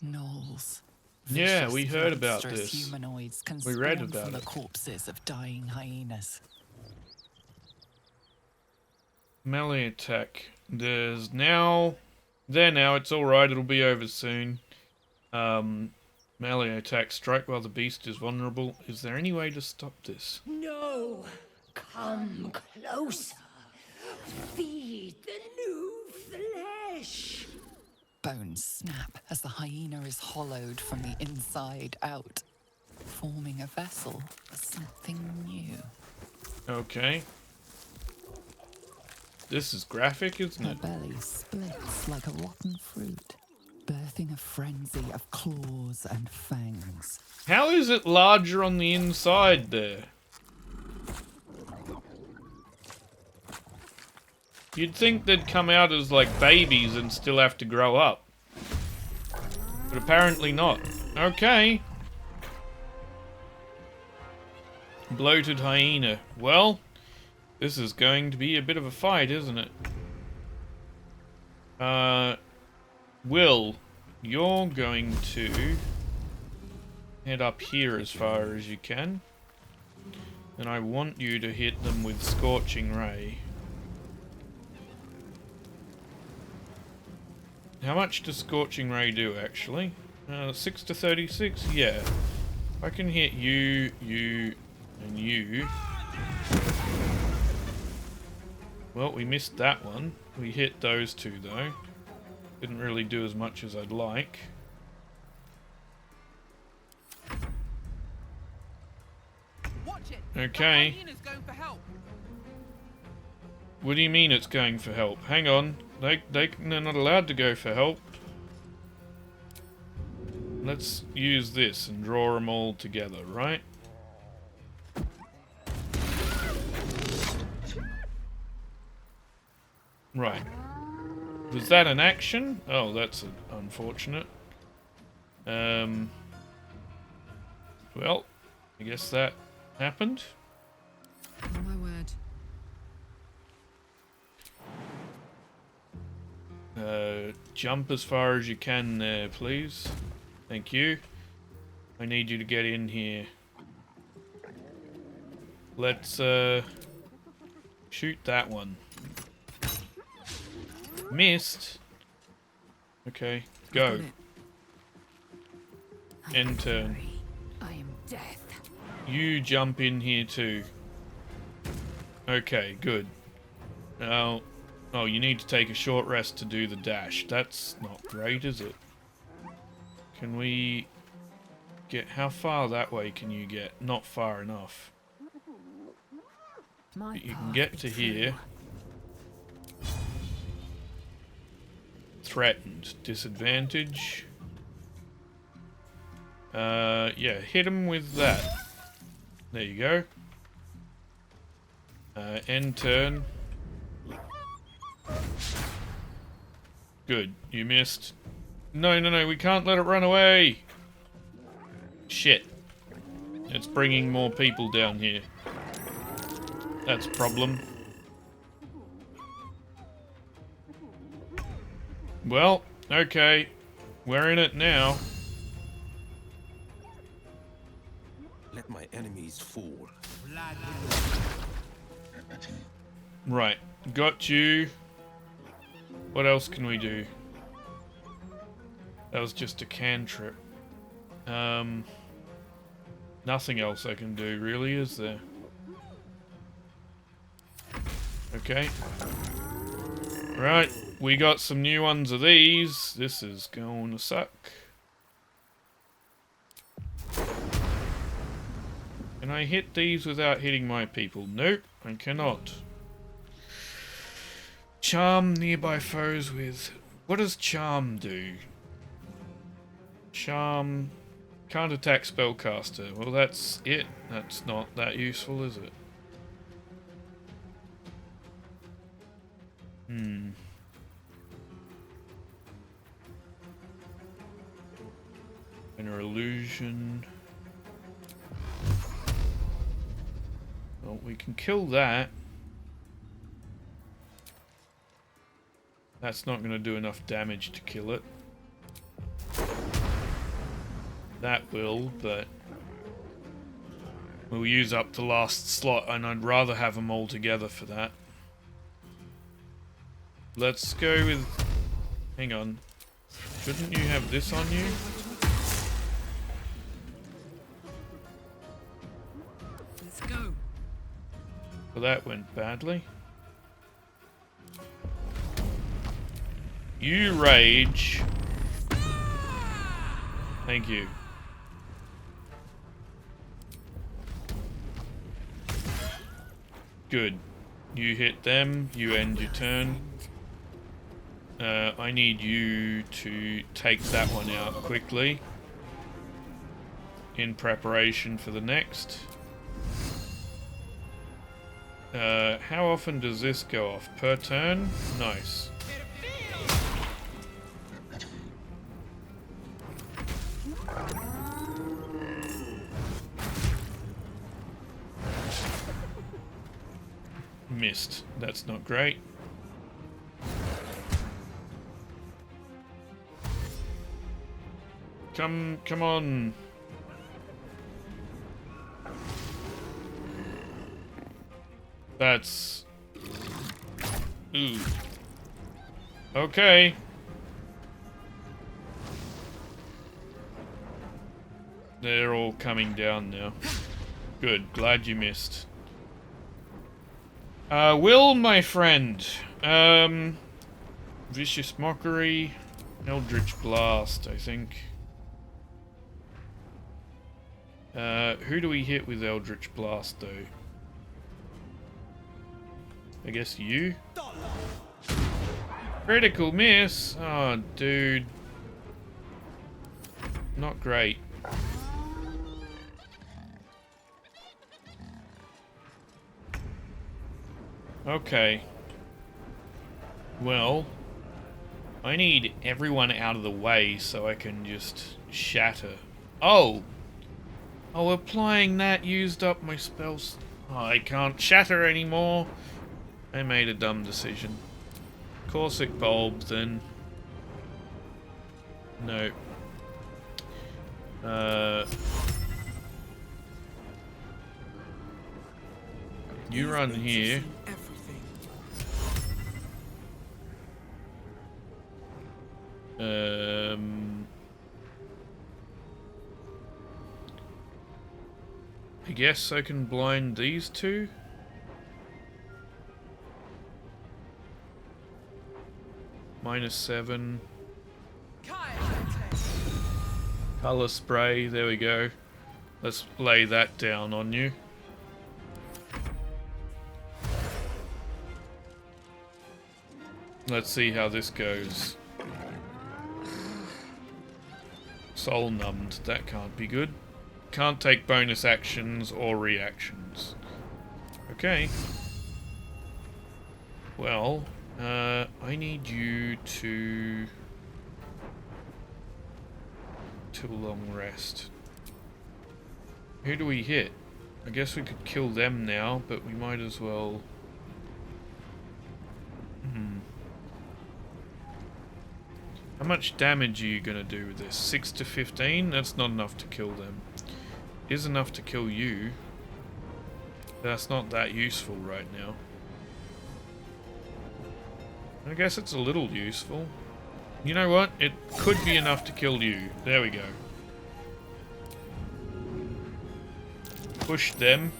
Gnolls.
Yeah, we heard about
monstrous
this.
Humanoids can
We read
spawn
about
from the
it.
corpses of dying hyenas.
Melee attack. There's now... There now, it's alright, it'll be over soon. Melee attack. Strike while the beast is vulnerable. Is there any way to stop this?
No, come closer. Feed the new flesh.
Bones snap as the hyena is hollowed from the inside out, forming a vessel for something new.
Okay. This is graphic, isn't
Her
it?
belly splits like a rotten fruit, birthing a frenzy of claws and fangs.
How is it larger on the inside there? You'd think they'd come out as like babies and still have to grow up. But apparently not. Okay. Bloated hyena. Well, this is going to be a bit of a fight, isn't it? Will, you're going to head up here as far as you can. And I want you to hit them with Scorching Ray. How much does Scorching Ray do, actually? 6 to 36? Yeah. I can hit you, you, and you. Well, we missed that one. We hit those two, though. Didn't really do as much as I'd like. Okay. What do you mean it's going for help? Hang on. They're not allowed to go for help. Let's use this and draw them all together, right? Right. Was that an action? Oh, that's unfortunate. Well, I guess that happened.
Oh, my word.
Jump as far as you can there, please. Thank you. I need you to get in here. Let's, shoot that one. Missed. Okay, go. End turn.
I am death.
You jump in here too. Okay, good. Now, oh, you need to take a short rest to do the dash. That's not great, is it? Can we get... How far that way can you get? Not far enough. But you can get to here. Threatened. Disadvantage. Yeah, hit him with that. There you go. End turn. Good. You missed. No, no, no. We can't let it run away. Shit. It's bringing more people down here. That's a problem. Well, okay. We're in it now.
Let my enemies fall.
Right. Got you. What else can we do? That was just a cantrip. Nothing else I can do, really, is there? Okay. Right. We got some new ones of these. This is going to suck. Can I hit these without hitting my people? Nope, I cannot. Charm nearby foes with... What does charm do? Charm... Can't attack spellcaster. Well, that's it. That's not that useful, is it? Hmm. Inner illusion. Well, we can kill that. That's not going to do enough damage to kill it. That will, but we'll use up the last slot, and I'd rather have them all together for that. Let's go with... Hang on. Shouldn't you have this on you?
Let's go.
Well, that went badly. You rage. Thank you. Good. You hit them, you end your turn. I need you to take that one out quickly in preparation for the next. How often does this go off? Per turn? Nice. Missed. That's not great. Come on. That's... Ooh. Okay. They're all coming down now. Good. Glad you missed. Will, my friend. Vicious Mockery. Eldritch Blast, I think. Who do we hit with Eldritch Blast, though? I guess you? Critical miss! Oh, dude. Not great. Okay. Well, I need everyone out of the way so I can just shatter. Oh! Oh, applying that used up my spells. Oh, I can't shatter anymore. I made a dumb decision. Corsic bulb, then. No. You run here. I guess I can blind these two. -7. Color spray, there we go. Let's lay that down on you. Let's see how this goes. Soul numbed, that can't be good. Can't take bonus actions or reactions. Okay. Well, I need you to a long rest. Who do we hit? I guess we could kill them now, but we might as well... How much damage are you gonna do with this? 6 to 15? That's not enough to kill them. Is enough to kill you. That's not that useful right now. I guess it's a little useful. You know what? It could be enough to kill you. There we go. Push them.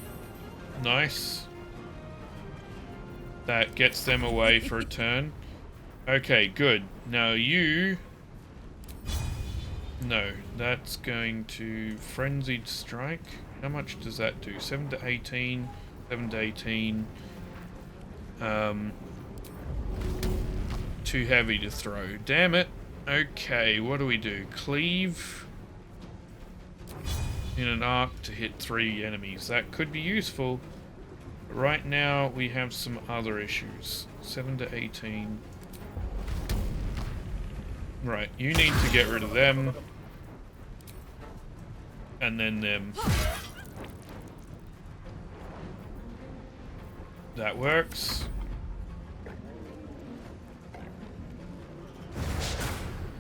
Nice. That gets them away for a turn. Okay, good. Now you... No, that's going to Frenzied Strike. How much does that do? 7 to 18. 7 to 18. Too heavy to throw. Damn it. Okay, what do we do? Cleave in an arc to hit 3 enemies. That could be useful. But right now, we have some other issues. 7 to 18. Right, you need to get rid of them. And then them. That works.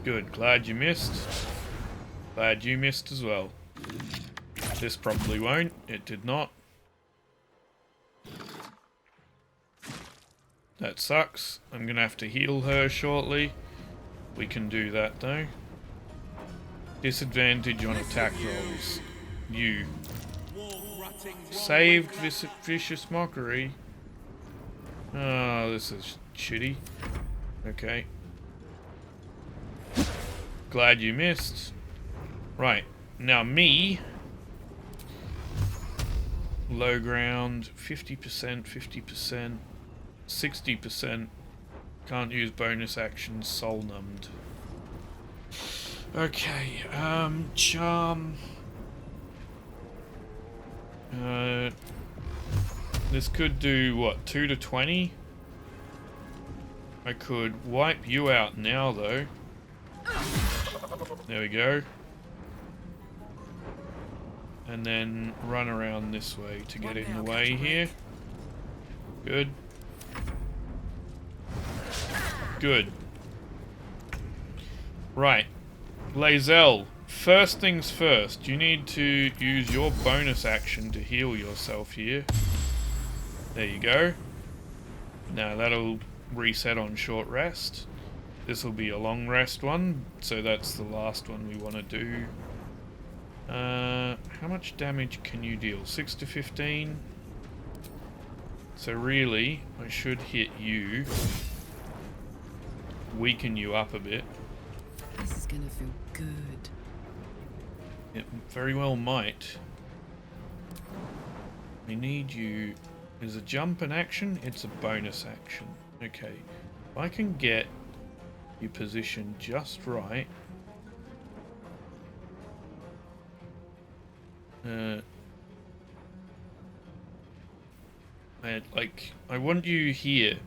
Good, glad you missed. Glad you missed as well. This probably won't. It did not. That sucks. I'm gonna have to heal her shortly. We can do that though. Disadvantage on attack rolls. You. Saved Vicious Mockery. Oh, this is shitty. Okay. Glad you missed. Right. Now me. Low ground. 50%, 50%. 60%. Can't use bonus actions, soul numbed. Okay, charm. This could do, what, 2 to 20? I could wipe you out now, though. There we go. And then run around this way to get in the way here. Good. Good. Right. Lae'zel, first things first, you need to use your bonus action to heal yourself here. There you go. Now that'll reset on short rest. This will be a long rest one, so that's the last one we want to do. How much damage can you deal? 6 to 15? So really, I should hit you. Weaken you up a bit.
This is gonna feel good.
It very well might. We need you. Is a jump an action? It's a bonus action. Okay. If I can get you positioned just right. I want you here.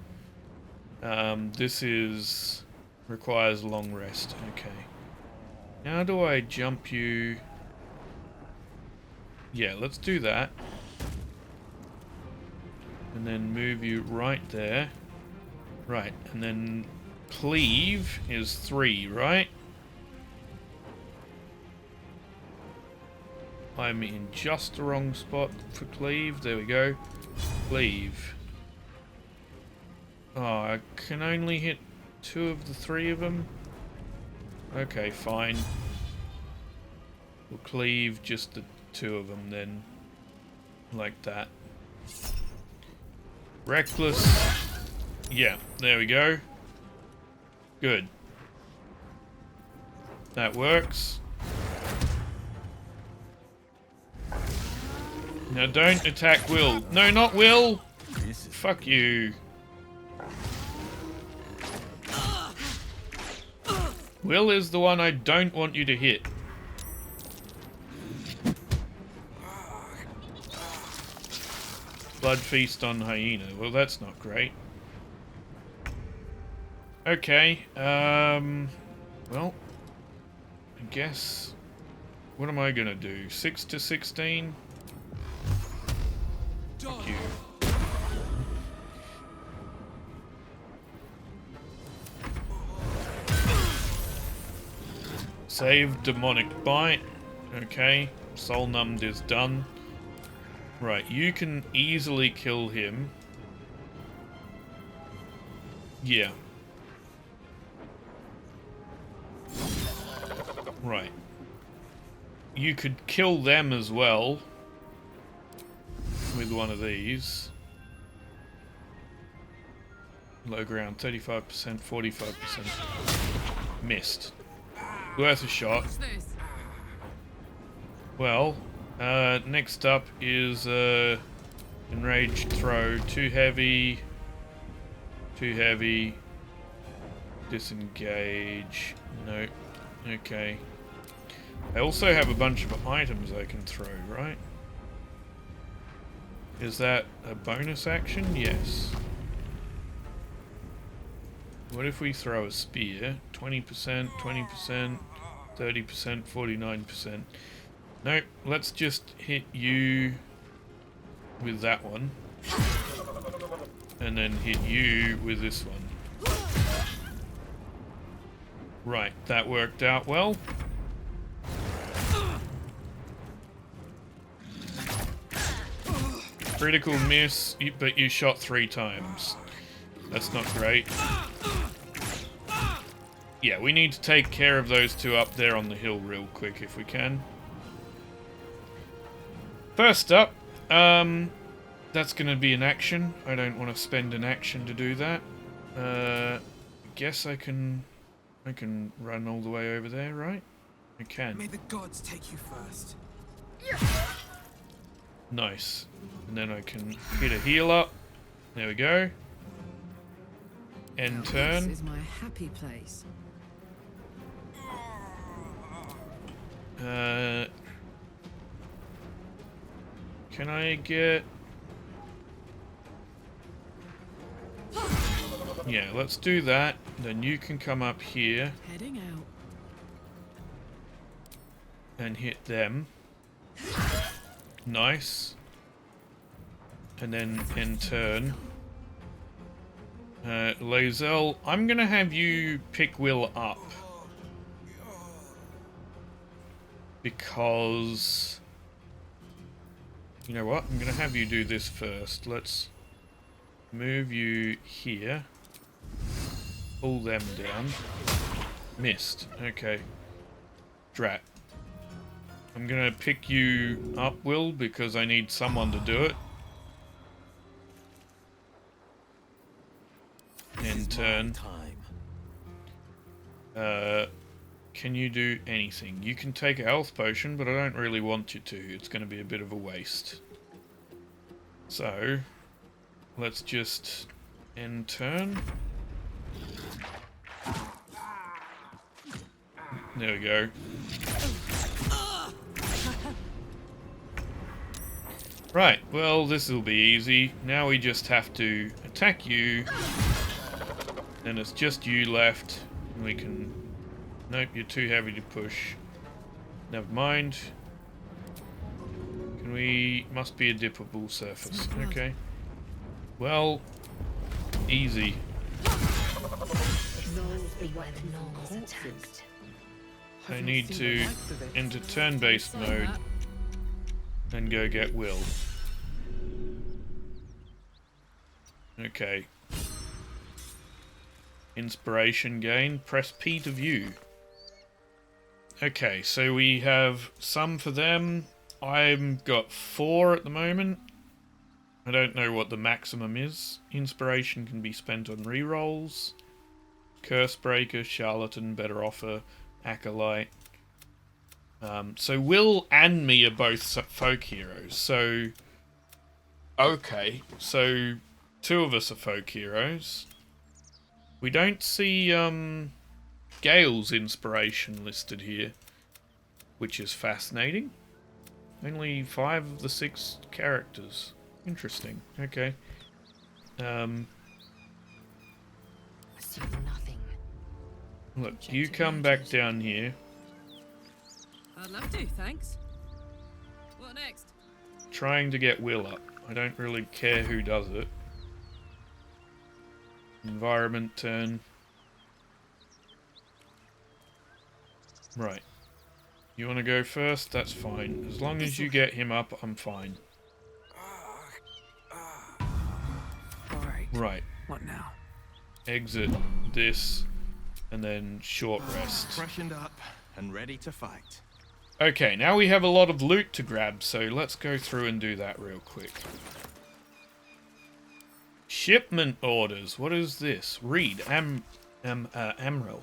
This requires long rest. Okay. How do I jump you? Yeah, let's do that. And then move you right there. Right, and then cleave is 3, right? I'm in just the wrong spot for cleave. There we go. Cleave. Oh, I can only hit 2 of the 3 of them. Okay, fine. We'll cleave just the 2 of them then. Like that. Reckless. Yeah, there we go. Good. That works. Now don't attack Will. No, not Will! Fuck you. Will is the one I don't want you to hit. Blood feast on hyena. Well, that's not great. Okay, well, I guess, what am I gonna do? 6 to 16? Fuck you. Save demonic bite. Okay, soul numbed is done. Right, you can easily kill him. Yeah. Right. You could kill them as well with one of these. Low ground, 35%, 45%. Missed. Worth a shot. Well, next up is enraged throw. Too heavy. Too heavy. Disengage. Nope. Okay. I also have a bunch of items I can throw, right? Is that a bonus action? Yes. What if we throw a spear? 20%, 20%, 30%, 49%. Nope, let's just hit you with that one. And then hit you with this one. Right, that worked out well. Critical miss, but you shot 3 times. That's not great. Yeah, we need to take care of those 2 up there on the hill real quick if we can. First up, that's going to be an action. I don't want to spend an action to do that. Guess I can run all the way over there, right? I can.
May the gods take you first.
Nice. And then I can hit a heal up. There we go. end
This
turn.
is my happy place.
Can I get... Yeah, let's do that. Then you can come up here
Heading out.
and hit them. Nice. And then end turn. Lae'zel, I'm gonna have you pick Will up. Because... You know what? I'm gonna have you do this first. Let's move you here. Pull them down. Missed. Okay. Drat. I'm gonna pick you up, Will, because I need someone to do it. End turn. Can you do anything? You can take a health potion, but I don't really want you to. It's going to be a bit of a waste. So, let's just end turn. There we go. Right, well, this will be easy. Now we just have to attack you. And it's just you left. And we can... Nope, you're too heavy to push. Never mind. Can we... Must be a dippable surface. Okay. Well, easy. I need to enter turn-based mode and go get Will. Okay. Inspiration gain. Press P to view. Okay, so we have some for them. I've got 4 at the moment. I don't know what the maximum is. Inspiration can be spent on rerolls. Cursebreaker, Charlatan, Better Offer, Acolyte. So Will and me are both folk heroes. So, okay. So, 2 of us are folk heroes. We don't see Gale's inspiration listed here, which is fascinating. Only 5 of the 6 characters. Interesting. Okay. Look, you come back down here.
I'd love to, thanks. What next?
Trying to get Will up. I don't really care who does it. Environment turn. Right. You want to go first? That's fine. As long as you get him up, I'm fine. Right.
What now?
Exit this, and then short rest.
Freshened up and ready to fight.
Okay, now we have a lot of loot to grab, so let's go through and do that real quick. Shipment orders. What is this? Read. Angarl.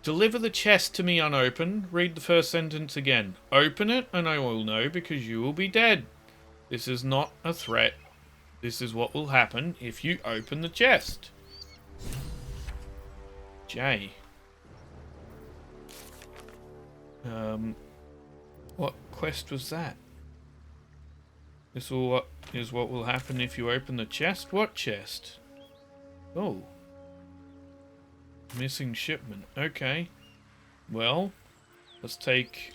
Deliver the chest to me unopened. Read the first sentence again. Open it, and I will know, because you will be dead. This is not a threat. This is what will happen if you open the chest. J. What quest was that? This is what will happen if you open the chest? What chest? Oh. Missing shipment. Okay. Well, let's take...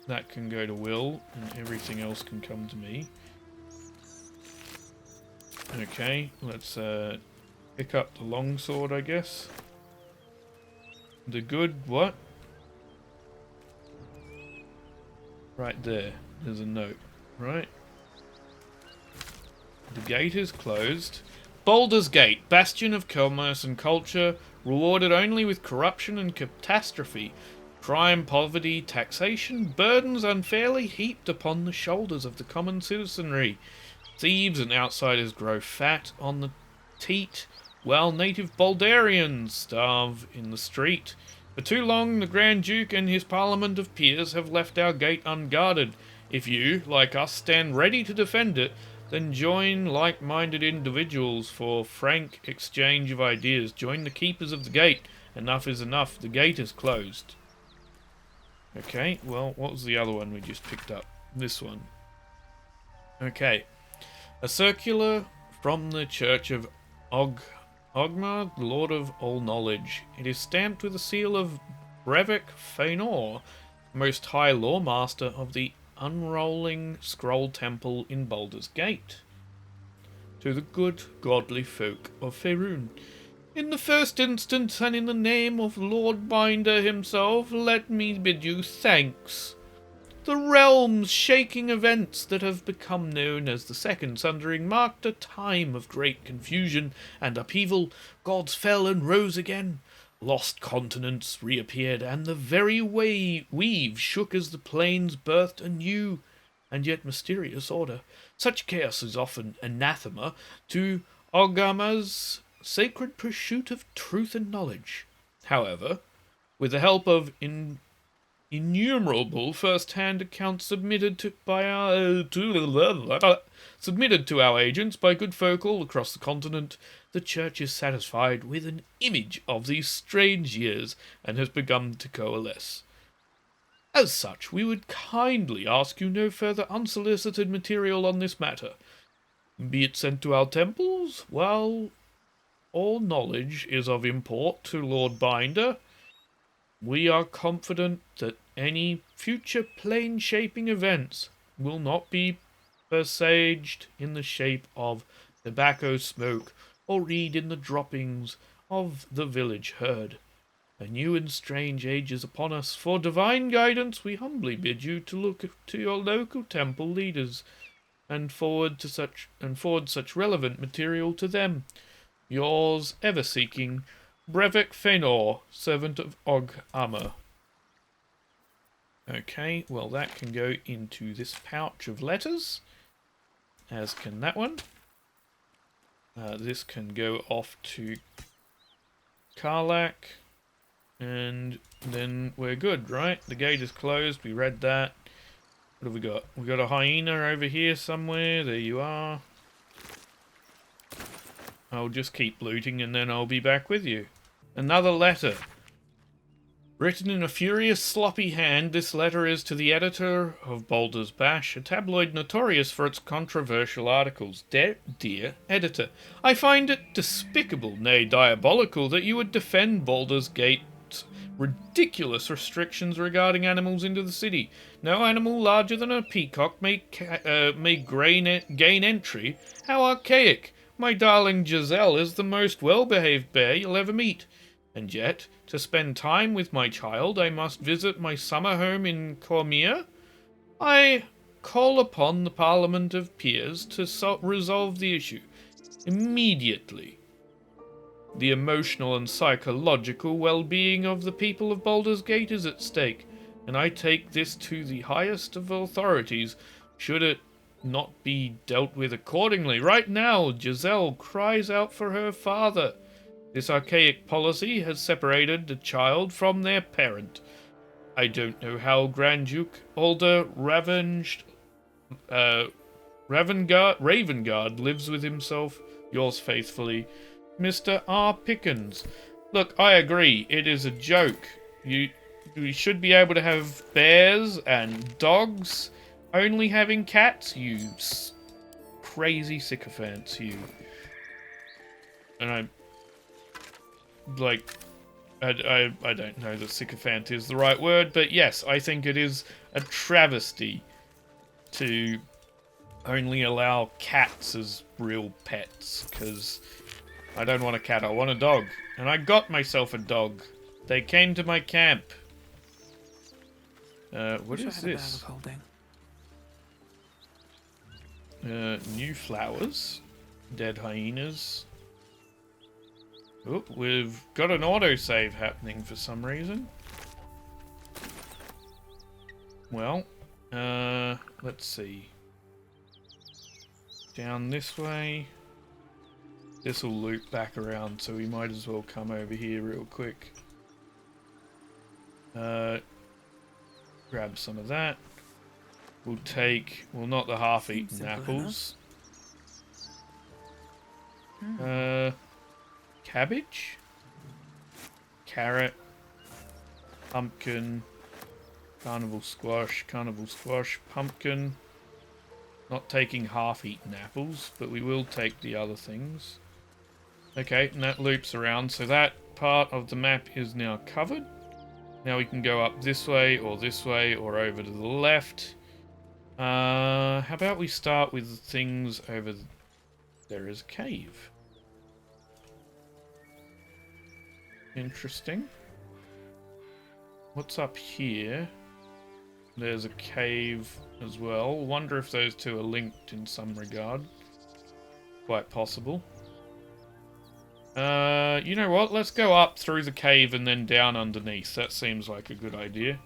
That can go to Will, and everything else can come to me. Okay, let's pick up the longsword, I guess. The good what? Right there. There's a note. Right. The gate is closed. Baldur's Gate, bastion of commerce and culture, rewarded only with corruption and catastrophe. Crime, poverty, taxation, burdens unfairly heaped upon the shoulders of the common citizenry. Thieves and outsiders grow fat on the teat, while native Baldurians starve in the street. For too long, the Grand Duke and his parliament of peers have left our gate unguarded. If you, like us, stand ready to defend it, Then join like-minded individuals for frank exchange of ideas. Join the keepers of the gate. Enough is enough. The gate is closed. Okay, well, what was the other one we just picked up? This one. Okay. A circular from the Church of Ogmar, Lord of All Knowledge. It is stamped with the seal of Brevik Fëanor, Most High Lawmaster of the Unrolling Scroll Temple in Baldur's Gate. To the good, godly folk of Faerun. In the first instance, and in the name of Lord Binder himself, let me bid you thanks. The realms shaking events that have become known as the Second Sundering marked a time of great confusion and upheaval. Gods fell and rose again. Lost continents reappeared, and the very weave shook as the plains birthed a new and yet mysterious order. Such chaos is often anathema to Ogama's sacred pursuit of truth and knowledge. However, with the help of innumerable first-hand accounts submitted to our agents by good folk all across the continent, the Church is satisfied with an image of these strange years and has begun to coalesce. As such, we would kindly ask you no further unsolicited material on this matter. Be it sent to our temples, while all knowledge is of import to Lord Binder, we are confident that any future plane-shaping events will not be presaged in the shape of tobacco smoke or read in the droppings of the village herd. A new and strange age is upon us. For divine guidance, we humbly bid you to look to your local temple leaders and forward such relevant material to them. Yours, ever seeking, Brevik Fëanor, servant of Oghammer. Okay, well that can go into this pouch of letters, as can that one. This can go off to Karlak, and then we're good, right? The gate is closed, we read that. What have we got? We got a hyena over here somewhere, there you are. I'll just keep looting and then I'll be back with you. Another letter. Written in a furious, sloppy hand, this letter is to the editor of Baldur's Bash, a tabloid notorious for its controversial articles. Dear editor, I find it despicable, nay diabolical, that you would defend Baldur's Gate's ridiculous restrictions regarding animals into the city. No animal larger than a peacock may gain entry. How archaic! My darling Giselle is the most well-behaved bear you'll ever meet. And yet, to spend time with my child, I must visit my summer home in Cormier? I call upon the Parliament of Peers to resolve the issue immediately. The emotional and psychological well-being of the people of Baldur's Gate is at stake, and I take this to the highest of authorities, should it not be dealt with accordingly. Right now, Giselle cries out for her father. This archaic policy has separated the child from their parent. I don't know how Grand Duke Alder Ravengard lives with himself. Yours faithfully, Mr. R. Pickens. Look, I agree, it is a joke. We should be able to have bears and dogs. Only having cats, you crazy sycophants, you. And I don't know that sycophant is the right word, but yes, I think it is a travesty to only allow cats as real pets, because I don't want a cat, I want a dog. And I got myself a dog. They came to my camp. What is this? New flowers. Dead hyenas. Oh, we've got an autosave happening for some reason. Well, let's see. Down this way. This will loop back around, so we might as well come over here real quick. Grab some of that. We'll take, well, not the half-eaten apples. Cabbage? Carrot. Pumpkin. Carnival squash, pumpkin. Not taking half-eaten apples, but we will take the other things. Okay, and that loops around, so that part of the map is now covered. Now we can go up this way, or over to the left. How about we start with things over... There is a cave. Interesting. What's up here? There's a cave as well. Wonder if those two are linked in some regard. Quite possible. You know what? Let's go up through the cave and then down underneath. That seems like a good idea.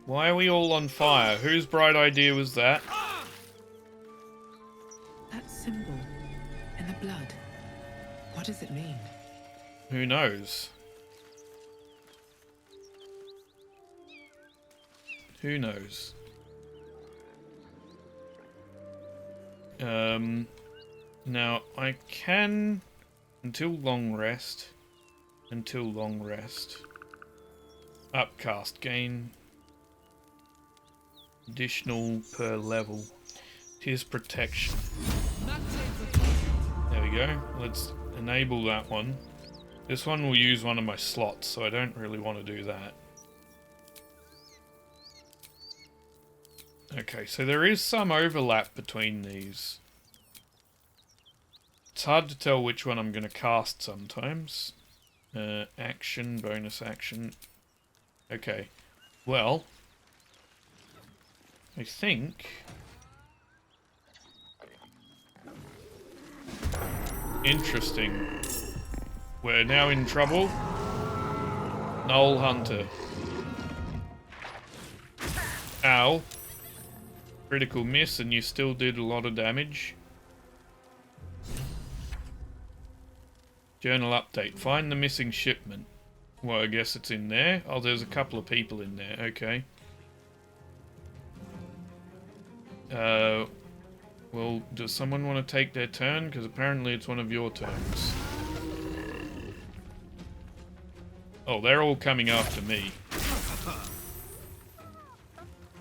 Why are we all on fire? Whose bright idea was that?
That symbol in the blood. What does it mean?
Who knows? Who knows? Now I can, until long rest, upcast gain additional per level. Tears protection. There we go. Let's enable that one. This one will use one of my slots, so I don't really want to do that. Okay, so there is some overlap between these. It's hard to tell which one I'm going to cast sometimes. Action, bonus action. Okay, well, I think... Interesting. We're now in trouble. Gnoll Hunter. Ow. Critical miss, and you still did a lot of damage. Journal update. Find the missing shipment. Well, I guess it's in there. Oh, there's a couple of people in there. Okay. Well, does someone want to take their turn? Because apparently it's one of your turns. Oh, they're all coming after me.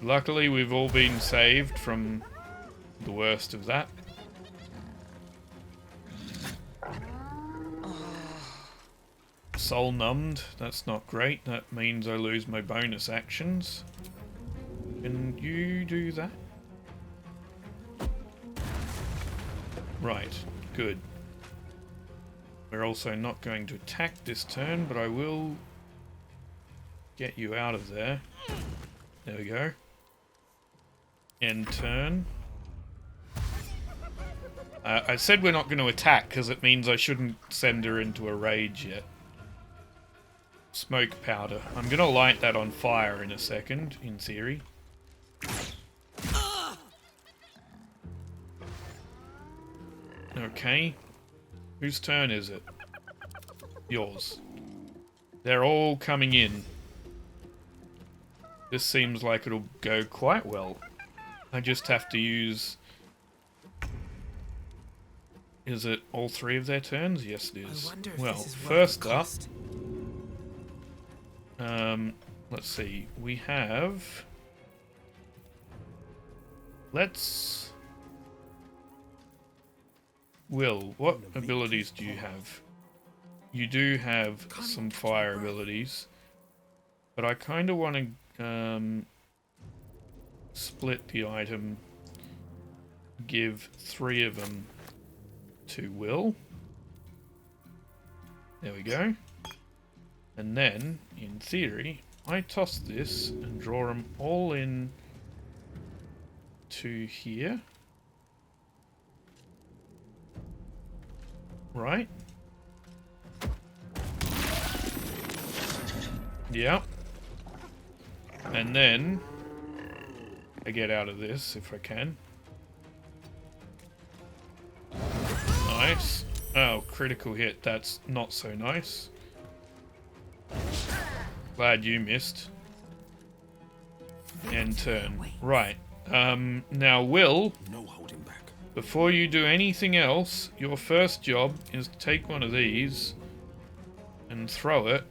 Luckily, we've all been saved from the worst of that. Soul numbed. That's not great. That means I lose my bonus actions. Can you do that? Right. Good. We're also not going to attack this turn, but I will get you out of there. There we go. End turn. I said we're not going to attack because it means I shouldn't send her into a rage yet. Smoke powder. I'm going to light that on fire in a second, in theory. Okay. Whose turn is it? Yours. They're all coming in. This seems like it'll go quite well. I just have to use... Is it all three of their turns? Yes, it is. Well, first up... let's see. We have... Let's... Will, what abilities do you have? You do have some fire abilities. But I kind of want to split the item. Give 3 of them to Will. There we go. And then, in theory, I toss this and draw them all in to here. Right? Yeah. And then I get out of this if I can. Nice. Oh, critical hit. That's not so nice. Glad you missed. end turn. Right. Now, Will,
No holding back.
before you do anything else, your first job is to take one of these and throw it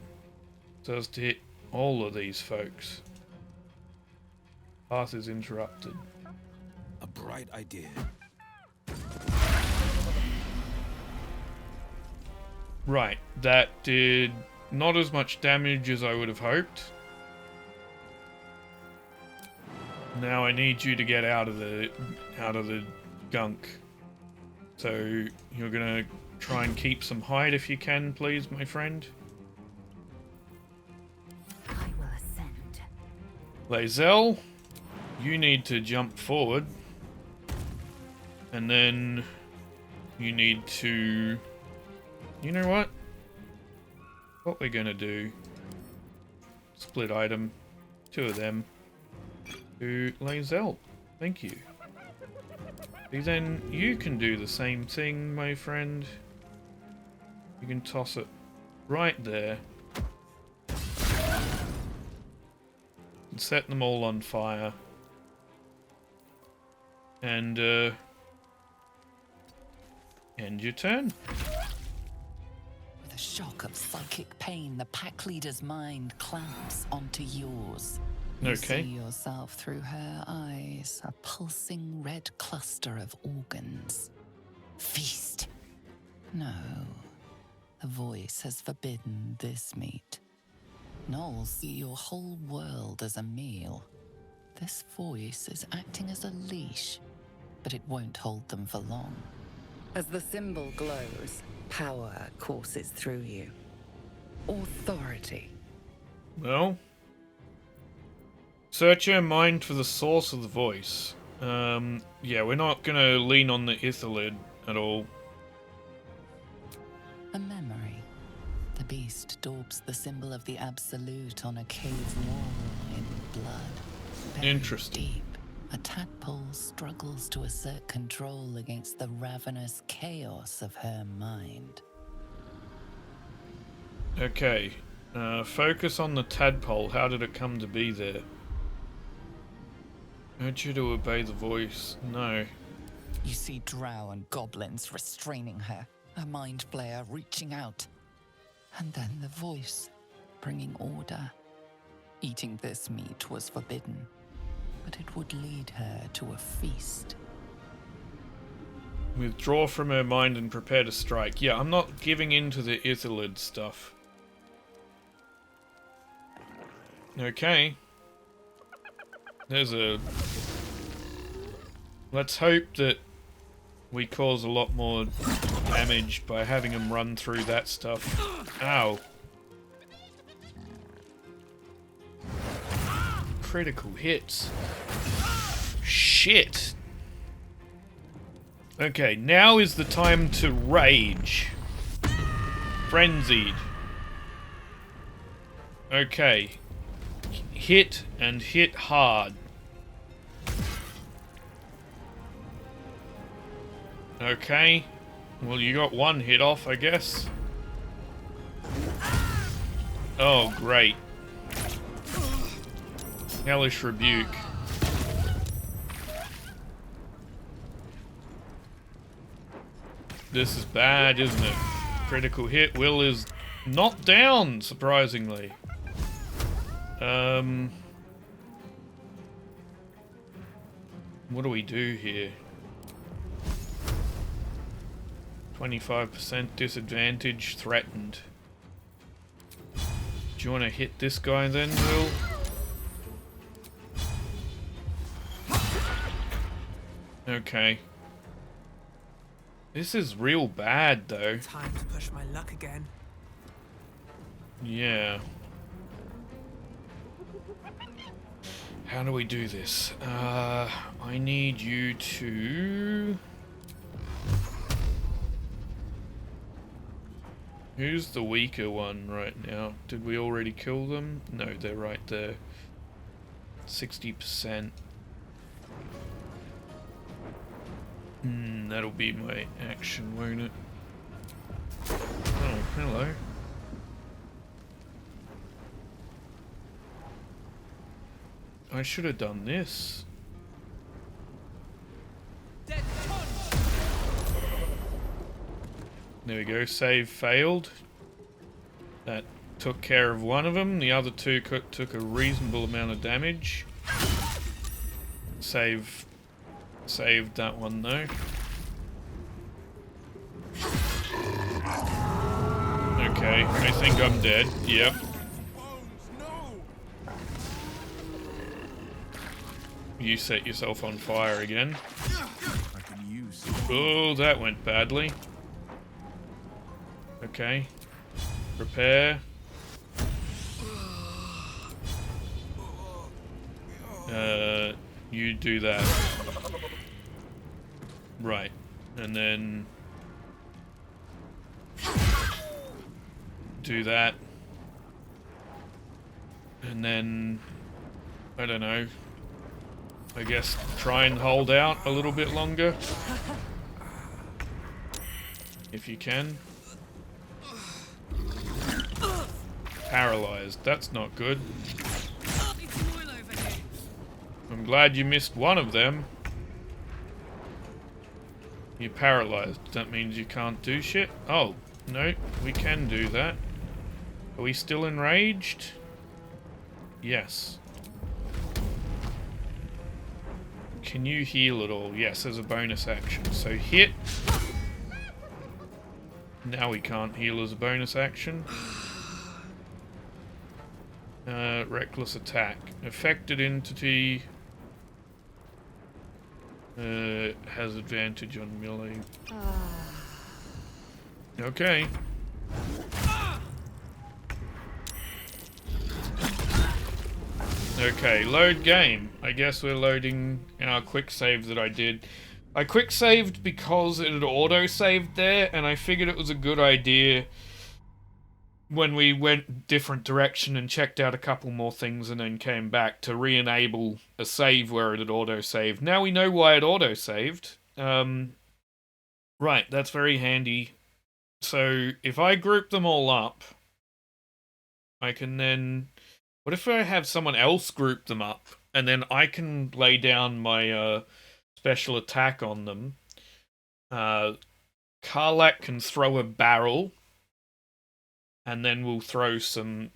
so as to hit all of these folks. Path is interrupted.
A bright idea.
Right, that did not as much damage as I would have hoped. Now I need you to get out of the gunk. So you're gonna try and keep some hide if you can, please, my friend.
I will ascend.
Lae'zel, you need to jump forward. And then you need to... You know what? What we're gonna do... Split item. 2 of them. To Lae'zel. Thank you. Then you can do the same thing, my friend. You can toss it right there. And set them all on fire. And, end your turn.
With a shock of psychic pain, the pack leader's mind clamps onto yours. You see yourself through her eyes, a pulsing red cluster of organs. Feast. No. The voice has forbidden this meat. Gnolls see your whole world as a meal. This voice is acting as a leash, but it won't hold them for long. As the symbol glows, power courses through you. Authority.
Well... Search your mind for the source of the voice. Yeah, we're not gonna lean on the Ithalid at all.
A memory. The beast daubs the symbol of the Absolute on a cave wall in blood. Buried
Interesting.
Deep, a tadpole struggles to assert control against the ravenous chaos of her mind.
Okay. Focus on the tadpole. How did it come to be there? Urge you to obey the voice. No.
You see drow and goblins restraining her, a mind flayer reaching out. And then the voice, bringing order. Eating this meat was forbidden, but it would lead her to a feast.
Withdraw from her mind and prepare to strike. Yeah, I'm not giving in to the Ithalid stuff. Okay. There's a... Let's hope that we cause a lot more damage by having him run through that stuff. Ow. Critical hits. Shit. Okay, now is the time to rage. Frenzied. Okay. Hit and hit hard. Okay. Well, you got one hit off, I guess. Oh, great. Hellish Rebuke. This is bad, isn't it? Critical hit. Will is not down, surprisingly. What do we do here? 25% disadvantage threatened. Do you want to hit this guy then, Will? Okay. This is real bad, though.
Time to push my luck again.
Yeah. How do we do this? I need you to... Who's the weaker one right now? Did we already kill them? No, they're right there. 60%. That'll be my action, won't it? Oh, hello. I should have done this. There we go, save failed. That took care of one of them. The other two took a reasonable amount of damage. Saved that one though. Okay, I think I'm dead. Yep. You set yourself on fire again. Oh, that went badly. Okay. Repair. You do that. Right. And then do that. And then I don't know. I guess try and hold out a little bit longer. If you can. Paralyzed. That's not good. I'm glad you missed one of them. You're paralyzed. That means you can't do shit? Oh, no. We can do that. Are we still enraged? Yes. Can you heal at all? Yes, as a bonus action. So hit. Now we can't heal as a bonus action. Reckless attack. Affected entity has advantage on melee. Okay. Okay, load game. I guess we're loading our quick save that I did. I quick saved because it had auto saved there, and I figured it was a good idea when we went different direction and checked out a couple more things and then came back to re-enable a save where it had auto-saved. Now we know why it auto-saved. Right, that's very handy. So if I group them all up, I can then... What if I have someone else group them up and then I can lay down my special attack on them? Karlak can throw a barrel. And then we'll throw some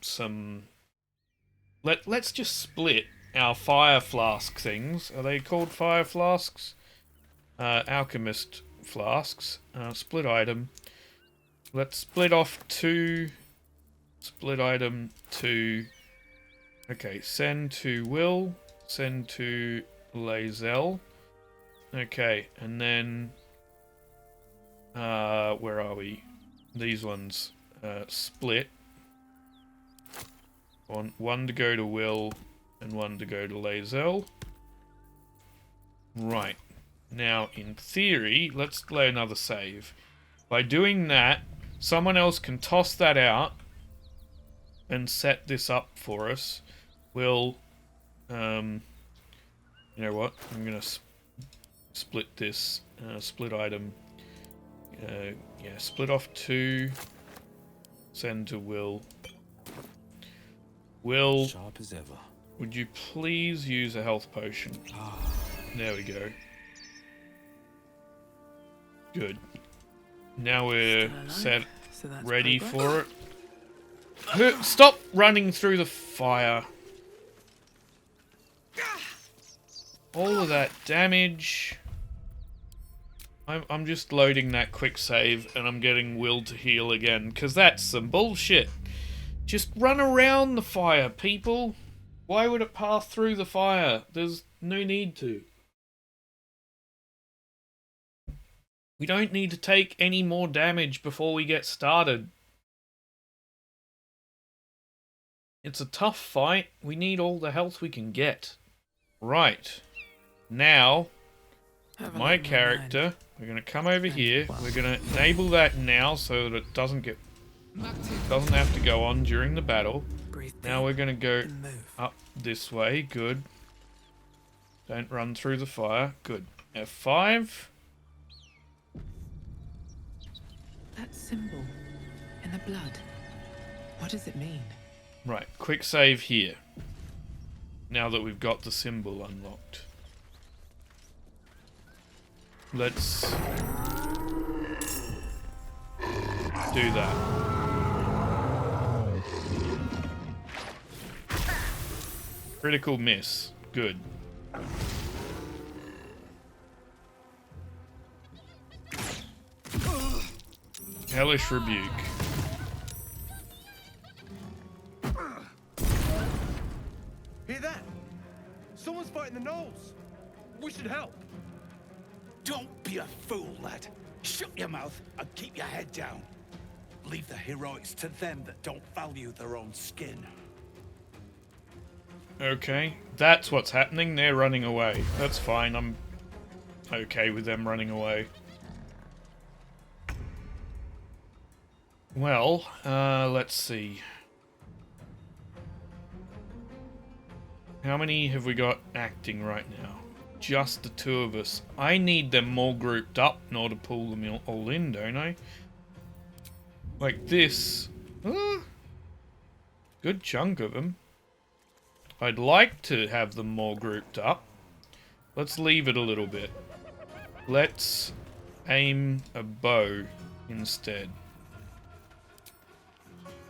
let's just split our fire flask things. Are they called fire flasks? Alchemist flasks. Split item. Let's split off 2. Split item 2. Okay, send to Will. Send to Lae'zel. Okay, and then where are we? These ones. Split. One to go to Will and one to go to Lae'zel. Right. Now, in theory, let's lay another save. By doing that, someone else can toss that out and set this up for us. We'll, you know what? I'm gonna split this. Split item. Yeah, split off 2. Send to Will. Will,
Sharp as ever.
Would you please use a health potion? There we go. Good. Now we're set,
So that's
ready
progress.
for it. Stop running through the fire. All of that damage. I'm just loading that quick save and I'm getting Will to heal again, because that's some bullshit. Just run around the fire, people. Why would it pass through the fire? There's no need to. We don't need to take any more damage before we get started. It's a tough fight. We need all the health we can get. Right. Now, my character, we're going to come over here. We're going to enable that now so that it doesn't have to go on during the battle. Now we're going to go up this way. Good. Don't run through the fire. Good. F5.
That symbol in the blood. What does it mean?
Right. Quick save here. Now that we've got the symbol unlocked. Let's do that. Critical miss. Good. Hellish Rebuke.
Hear that? Someone's fighting the Gnolls. We should help.
Don't be a fool, lad. Shut your mouth and keep your head down. Leave the heroics to them that don't value their own skin.
Okay, that's what's happening. They're running away. That's fine. I'm okay with them running away. Well, let's see. How many have we got acting right now? Just the two of us. I need them more grouped up in order to pull them all in, don't I? Like this. Good chunk of them. I'd like to have them more grouped up. Let's leave it a little bit. Let's aim a bow instead.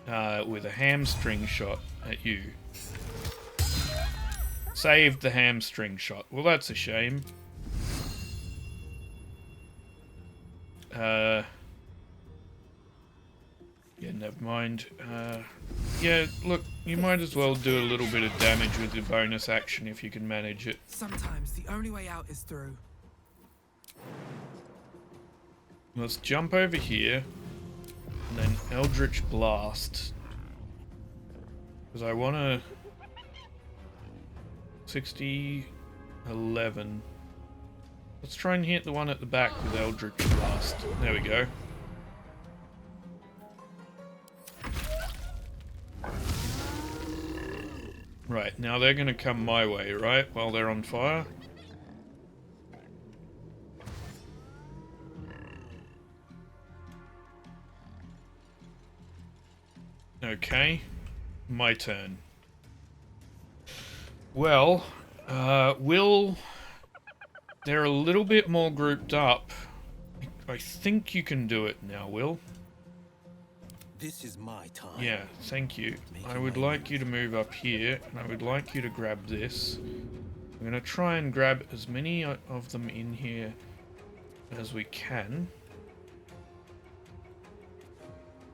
With a hamstring shot at you. Saved the hamstring shot. Well, that's a shame. Yeah, never mind. Yeah, look, you might as well do a little bit of damage with your bonus action if you can manage it.
Sometimes the only way out is through.
Let's jump over here. And then Eldritch Blast. Because I want to... 60... 11. Let's try and hit the one at the back with Eldritch Blast. There we go. Right, now they're going to come my way, right? While they're on fire. Okay, my turn. Well, Will, they're a little bit more grouped up. I think you can do it now, Will.
This is my time.
Yeah, thank you. I would like you to move up here, and I would like you to grab this. I'm going to try and grab as many of them in here as we can.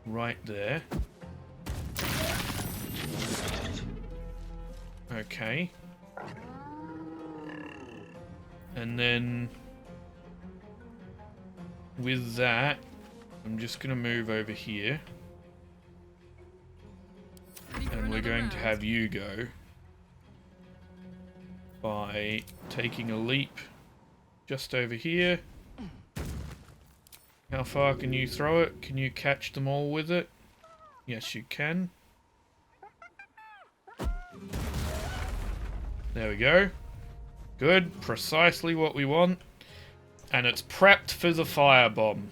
Right there. Okay. And then with that, I'm just going to move over here. And we're going to have you go by taking a leap just over here. How far can you throw it? Can you catch them all with it? Yes, you can. There we go. Good. Precisely what we want. And it's prepped for the firebomb.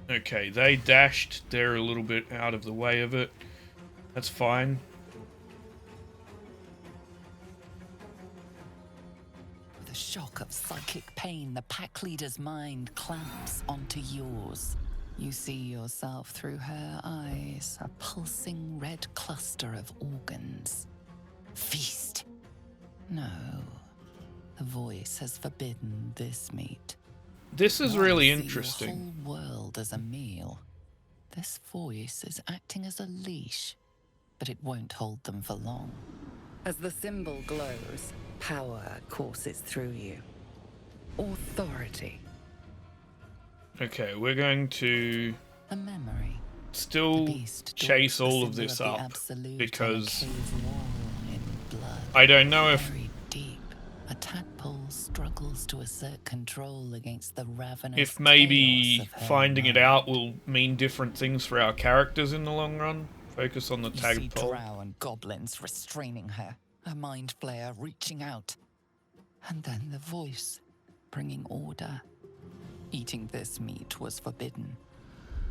Okay, they dashed. They're a little bit out of the way of it. That's fine.
With a shock of psychic pain, the pack leader's mind clamps onto yours. You see yourself through her eyes, a pulsing red cluster of organs. Feast. No, the voice has forbidden this meat.
This is
Now
really
see
interesting.
The whole world as a meal. This voice is acting as a leash, but it won't hold them for long. As the symbol glows, power courses through you. Authority.
Okay, we're going to
A memory.
still chase all of this up because I don't know if
a tadpole struggles to assert control against the ravenous
if maybe
chaos of her
finding it
mind.
out will mean different things for our characters in the long run. Focus on the
You see
tadpole.
drow and goblins restraining her, a mind flayer reaching out. And then the voice, bringing order. Eating this meat was forbidden,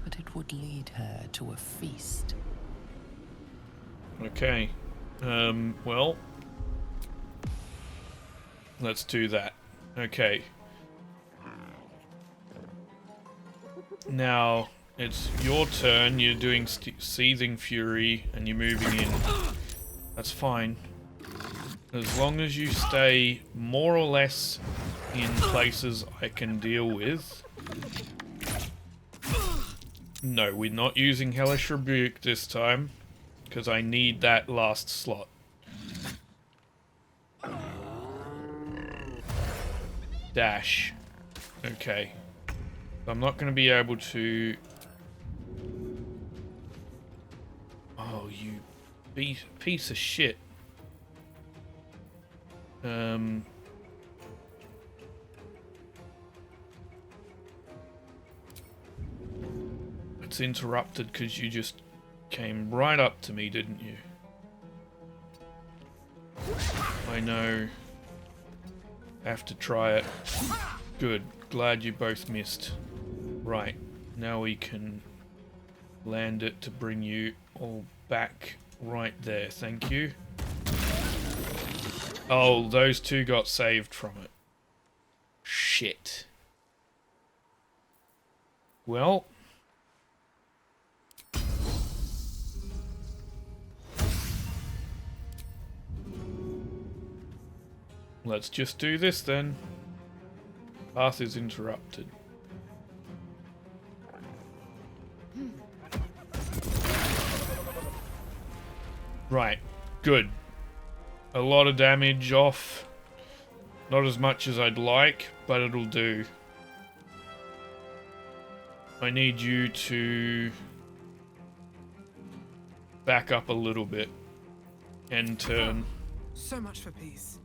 but it would lead her to a feast.
Okay. Well, let's do that. Okay. Now, it's your turn. You're doing Seething Fury, and you're moving in. That's fine. As long as you stay more or less in places I can deal with. No, we're not using Hellish Rebuke this time, because I need that last slot. Dash. Okay. I'm not going to be able to... Oh, you piece of shit. It's interrupted because you just came right up to me, didn't you? I know. Have to try it. Good. Glad you both missed. Right. Now we can land it to bring you all back right there. Thank you. Oh, those two got saved from it. Shit. Well. Let's just do this then. Path is interrupted. Right. Good. A lot of damage off. Not as much as I'd like, but it'll do. I need you to back up a little bit and turn.
So much for peace.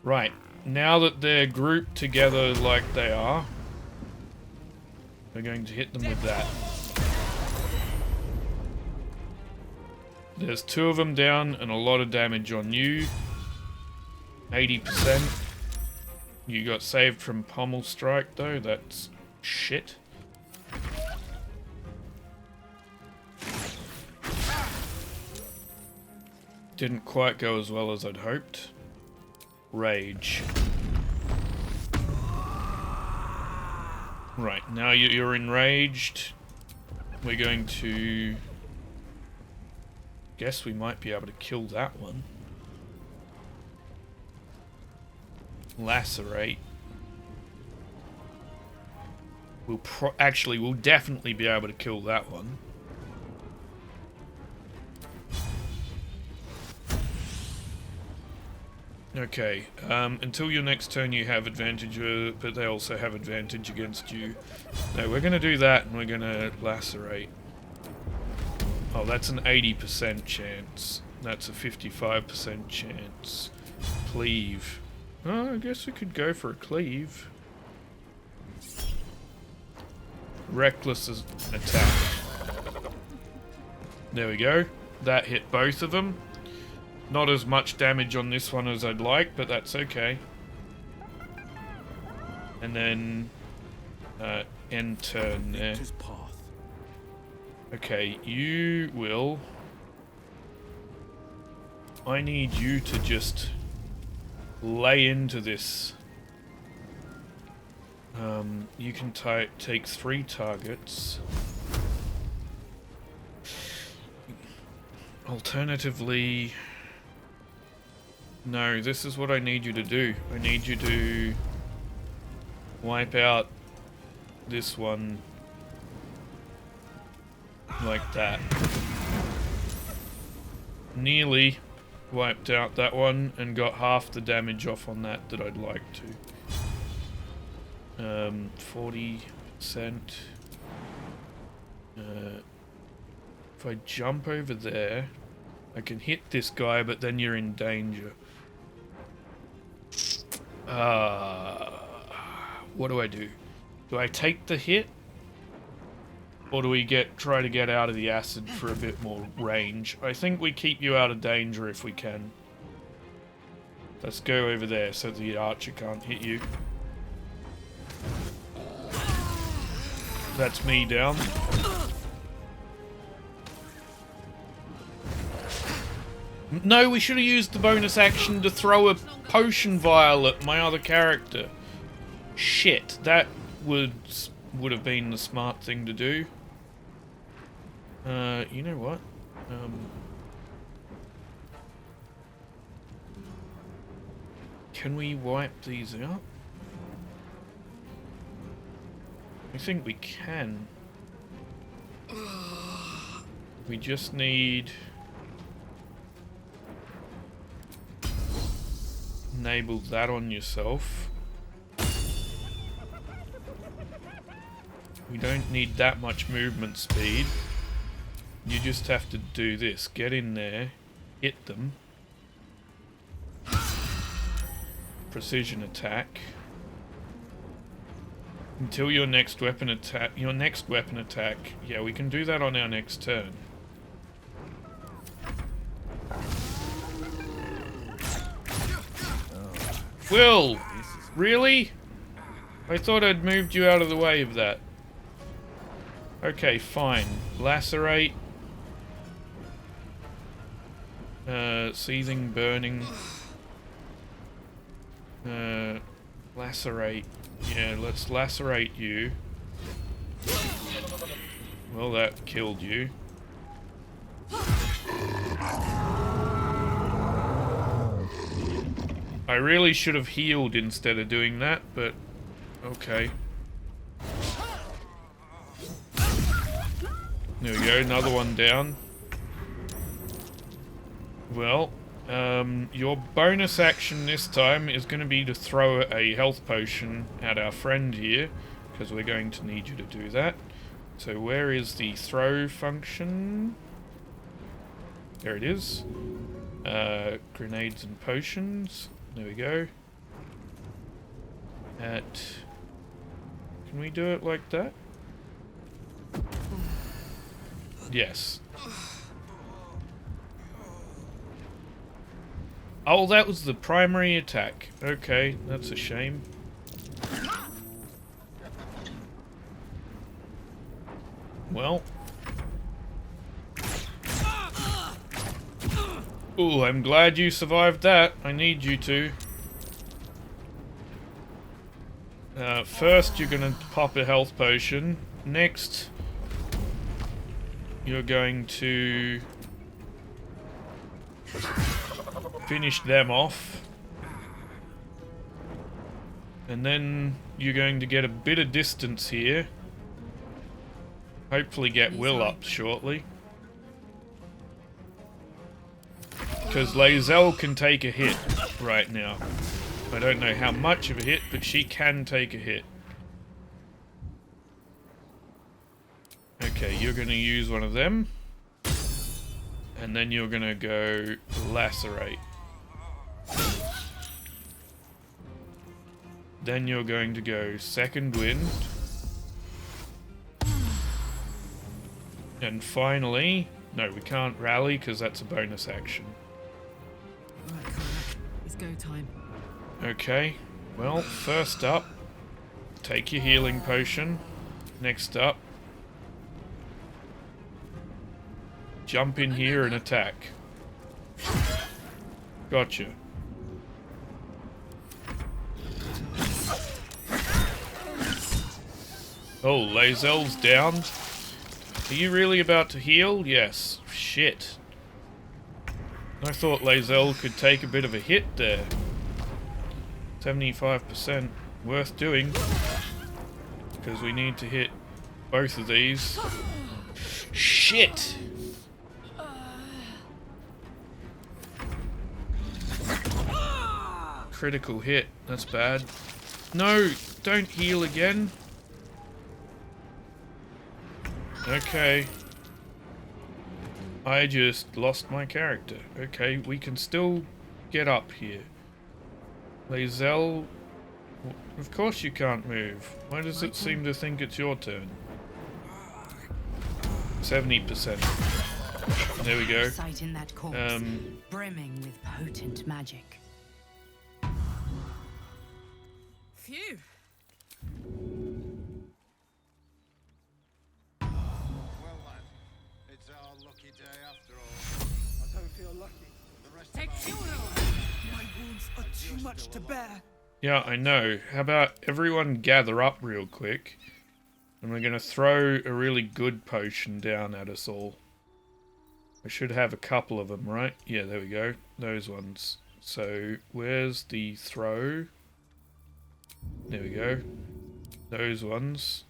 Right. Now that they're grouped together like they are, we're going to hit them with that. There's two of them down and a lot of damage on you. 80%. You got saved from Pommel Strike though, that's shit. Didn't quite go as well as I'd hoped. Rage. Right, now you're enraged. We're going to... Guess we might be able to kill that one. Lacerate. We'll definitely be able to kill that one. Okay, until your next turn you have advantage, but they also have advantage against you. No, we're going to do that and we're going to lacerate. Oh, that's an 80% chance. That's a 55% chance. Cleave. Oh, I guess we could go for a cleave. Reckless attack. There we go. That hit both of them. Not as much damage on this one as I'd like, but that's okay. And then end turn there. Okay, you will... I need you to just lay into this. You can take 3 targets. Alternatively... No, this is what I need you to do. I need you to wipe out this one like that. Nearly wiped out that one and got half the damage off on that I'd like to. 40%. If I jump over there, I can hit this guy, but then you're in danger. What do I do? Do I take the hit? Or do we try to get out of the acid for a bit more range? I think we keep you out of danger if we can. Let's go over there so the archer can't hit you. That's me down. No, we should have used the bonus action to throw a potion vial at my other character. Shit, that would have been the smart thing to do. You know what? Can we wipe these out? I think we can. We just need... Enable that on yourself. We don't need that much movement speed. You just have to do this. Get in there, hit them. Precision attack. Until your next weapon attack. Yeah, we can do that on our next turn. Will! Really? I thought I'd moved you out of the way of that. Okay, fine. Lacerate. Seething, burning. Lacerate. Yeah, let's lacerate you. Well, that killed you. I really should have healed instead of doing that, but okay. There we go, another one down. Well, your bonus action this time is going to be to throw a health potion at our friend here, because we're going to need you to do that. So where is the throw function? There it is. Grenades and potions. There we go. Can we do it like that? Yes. Oh, that was the primary attack. Okay, that's a shame. Well. Ooh, I'm glad you survived that. I need you to. First, you're gonna pop a health potion. Next, you're going to finish them off. And then you're going to get a bit of distance here. Hopefully get Will up shortly. Because Lae'zel can take a hit right now. I don't know how much of a hit, but she can take a hit. Okay, you're going to use one of them. And then you're going to go lacerate. Then you're going to go second wind. And finally... No, we can't rally because that's a bonus action.
Alright, Connor. It's go time.
Okay. Well, first up, take your healing potion. Next up, jump in here and attack. Gotcha. Oh, Lae'zel's down. Are you really about to heal? Yes. Shit. I thought Lae'zel could take a bit of a hit there. 75%. Worth doing. Because we need to hit both of these. Shit! Critical hit. That's bad. No! Don't heal again. Okay. I just lost my character. Okay, we can still get up here. Lae'zel... Of course you can't move. Why does it seem to think it's your turn? 70%. There we go.
Sight in that corpse, brimming with potent magic.
Phew.
My wounds are too much to bear.
Yeah, I know. How about everyone gather up real quick, and we're gonna throw a really good potion down at us all. I should have a couple of them, right? Yeah, there we go. Those ones. So, where's the throw? There we go. Those ones.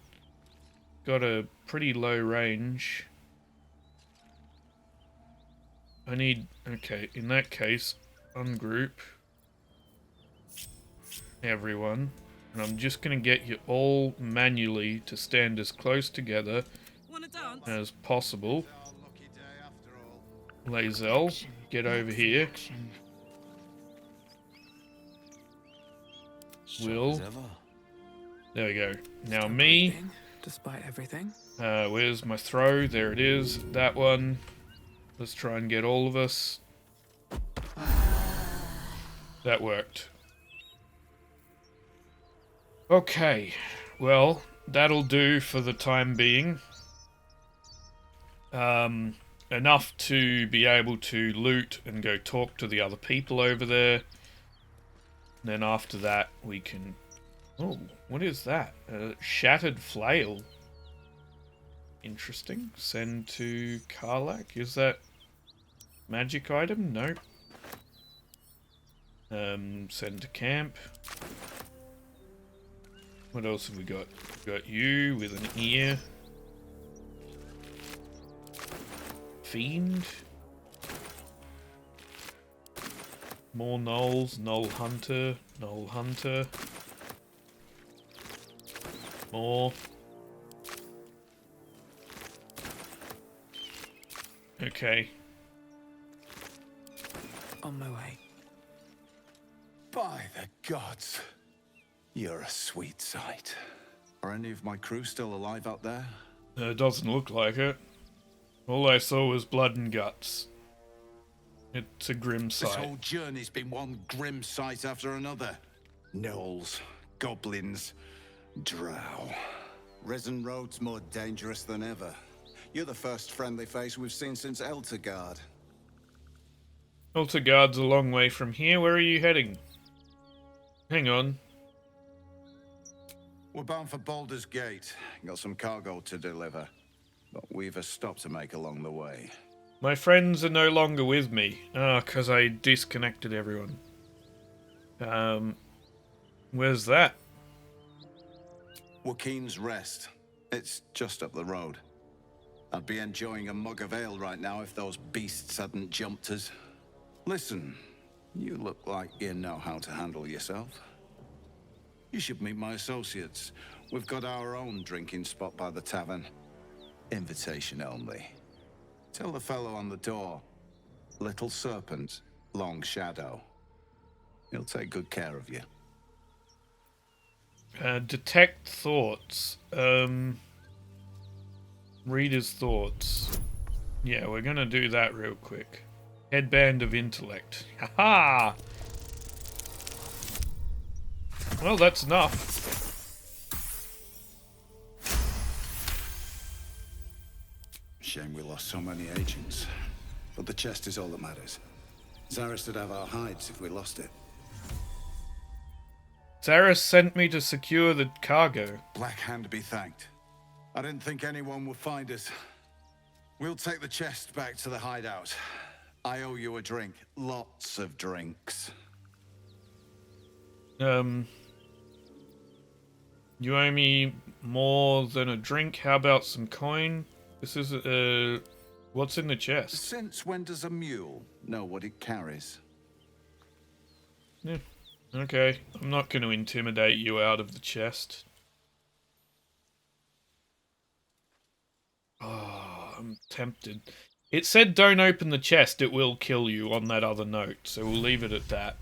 Got a pretty low range. I need... Okay, in that case, ungroup everyone. And I'm just going to get you all manually to stand as close together as possible. Lae'zel, get over here. Will. There we go. Now me.
Despite everything.
Where's my throw? There it is. That one. Let's try and get all of us. That worked. Okay. Well, that'll do for the time being. Enough to be able to loot and go talk to the other people over there. And then after that, we can... Oh, what is that? A shattered flail. Interesting. Send to Karlach. Is that magic item? Nope. Send to camp. What else have we got? We got you with an ear. Fiend. More gnolls. Gnoll hunter. Gnoll hunter. More. Okay.
On my way.
By the gods, you're a sweet sight.
Are any of my crew still alive out there?
It doesn't look like it. All I saw was blood and guts. It's a grim sight.
This whole journey's been one grim sight after another. Gnolls, goblins, drow.
Risen Road's more dangerous than ever. You're the first friendly face we've seen since Eltergard.
Eltergard's a long way from here. Where are you heading? Hang on.
We're bound for Baldur's Gate. Got some cargo to deliver. But we've a stop to make along the way.
My friends are no longer with me. Ah, 'cause I disconnected everyone. Where's that?
Joaquin's Rest. It's just up the road. I'd be enjoying a mug of ale right now if those beasts hadn't jumped us. Listen, you look like you know how to handle yourself. You should meet my associates. We've got our own drinking spot by the tavern. Invitation only. Tell the fellow on the door. Little Serpent, Long Shadow. He'll take good care of you.
Detect thoughts. Read his thoughts. Yeah, we're gonna do that real quick. Headband of Intellect. Haha! Well, that's enough.
Shame we lost so many agents. But the chest is all that matters. Zaris would have our hides if we lost it.
Zaris sent me to secure the cargo.
Black Hand be thanked. I didn't think anyone would find us. We'll take the chest back to the hideout. I owe you a drink. Lots of drinks.
You owe me more than a drink. How about some coin? This is, what's in the chest?
Since when does a mule know what it carries?
Yeah. Okay. I'm not going to intimidate you out of the chest. Oh, I'm tempted. It said don't open the chest, it will kill you on that other note, so we'll leave it at that.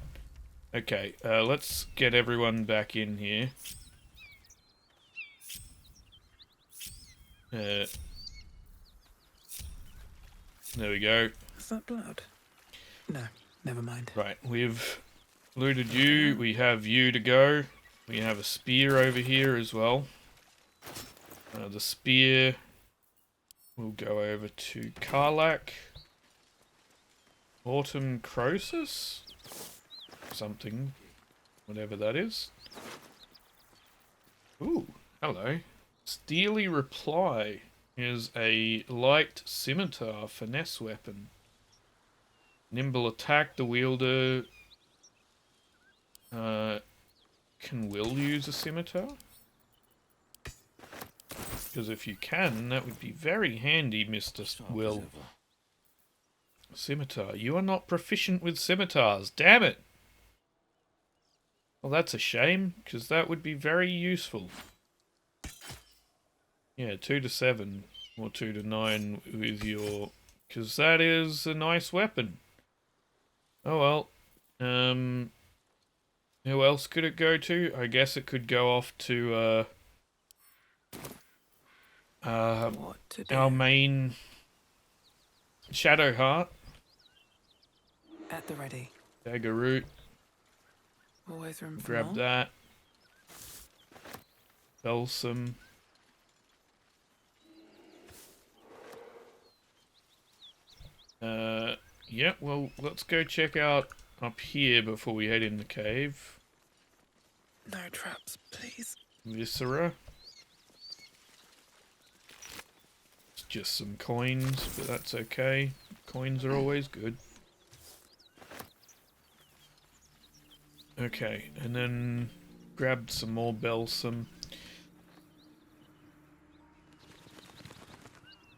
Okay, let's get everyone back in here. There we go.
Is that blood? No, never mind.
Right, we've looted you, we have you to go. We have a spear over here as well. The spear will go over to Karlach. Autumn Croesus? Something. Whatever that is. Ooh, hello. Steely Reply is a light scimitar finesse weapon. Nimble attack, the wielder can will use a scimitar? Because if you can, that would be very handy, Mr. Will. Scimitar. You are not proficient with scimitars. Damn it! Well, that's a shame, because that would be very useful. Yeah, 2 to 7, or 2 to 9 with your... Because that is a nice weapon. Oh well. Who else could it go to? I guess it could go off to, our main Shadowheart.
At the ready.
Dagger root.
Always room for
Grab
more.
that. Balsam. Yeah, well, let's go check out up here before we head in the cave.
No traps, please.
Viscera. It's just some coins, but that's okay. Coins are always good. Okay, and then grabbed some more balsam.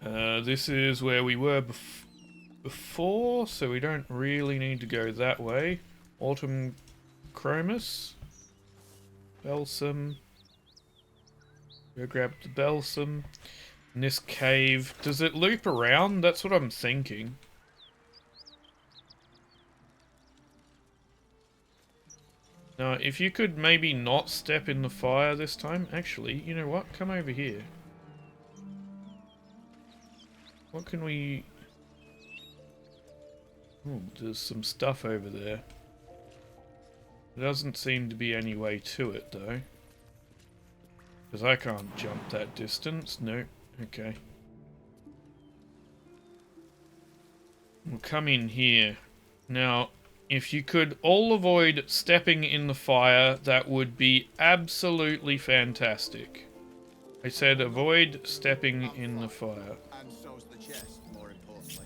This is where we were before, so we don't really need to go that way. Autumn Chromus. Balsam. Go grab the balsam. In this cave, does it loop around? That's what I'm thinking. Now, if you could maybe not step in the fire this time. Actually, you know what? Come over here. What can we... Oh, there's some stuff over there. There doesn't seem to be any way to it, though. Because I can't jump that distance. No. Okay. We'll come in here. Now, if you could all avoid stepping in the fire, that would be absolutely fantastic. I said avoid stepping in the fire.
And so's the chest, more importantly.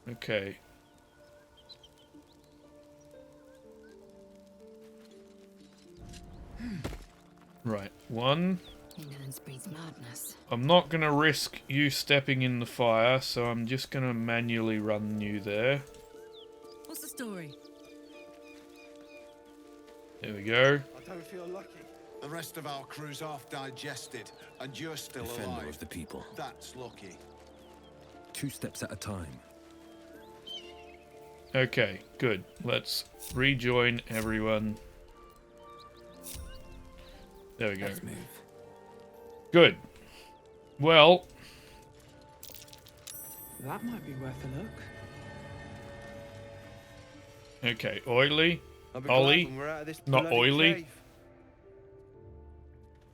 Okay. Right, 1.
Ignorance breeds madness.
I'm not going to risk you stepping in the fire, so I'm just going to manually run you there.
What's the story?
There we go.
I don't feel lucky.
The rest of our crew's half digested, and you're still
Defender
alive.
of the people.
That's lucky.
2 steps at a time.
Okay, good. Let's rejoin everyone. There we go.
Let's move.
Good. Well,
That might be worth a look.
okay, oily.
I'll be glad
Ollie.
when we're out of this
Not
bloody
oily.
cave.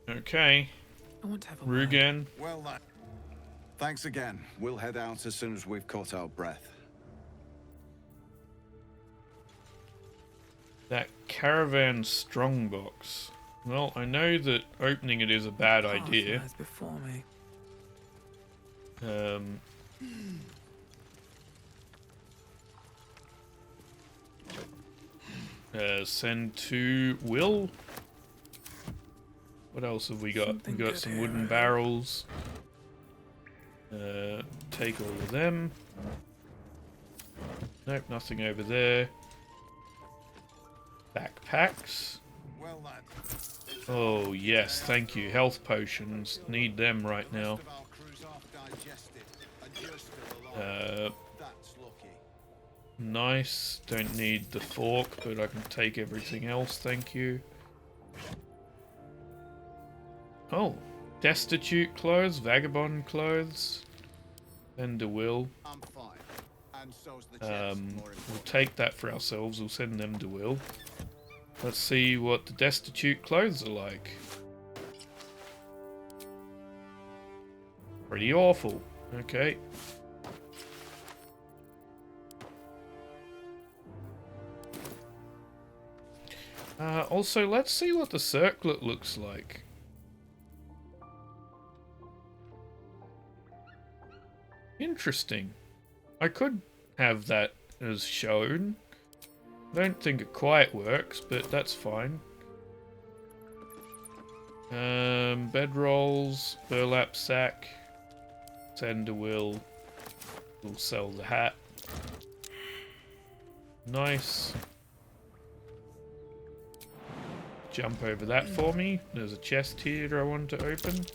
Okay.
I want to have a word.
Rugen.
Well then. Thanks again. We'll head out as soon as we've caught our breath.
That caravan strongbox. Well, I know that opening it is a bad
Path
idea.
lies before me.
Send to Will. What else have we got?
Something
We got
good
some
here,
wooden
I
barrels. Take all of them. Nope, nothing over there. Backpacks.
Well then.
Oh yes, thank you. Health potions. Need them right now.
Of our crew's half digested, and you're still alive. That's lucky.
Nice. Don't need the fork, but I can take everything else, thank you. Oh, destitute clothes, vagabond clothes. Send to Will.
I'm fine. And so's the chest, more
We'll
importantly.
take that for ourselves. We'll send them to Will. Let's see what the destitute clothes are like. Pretty awful. Okay. Also, let's see what the circlet looks like. Interesting. I could have that as shown. I don't think it quite works, but that's fine. Bedrolls, burlap sack, tender will. We'll sell the hat. Nice. Jump over that for me. There's a chest here I want to open.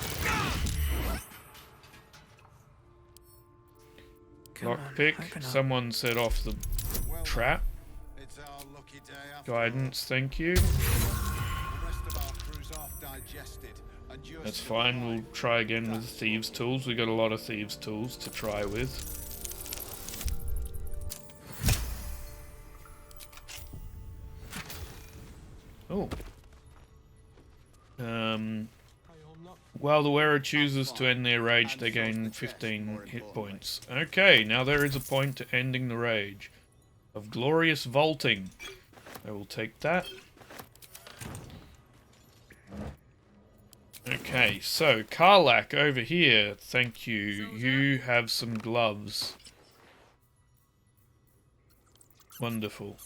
Lockpick. Someone set off the trap. Guidance, thank you. That's fine, we'll try again with thieves' tools. We got a lot of thieves' tools to try with. Oh. While the wearer chooses to end their rage, they gain 15 hit points. Okay, now there is a point to ending the rage. Of glorious vaulting. I will take that. Okay, so Karlak over here, thank you. You have some gloves. Wonderful.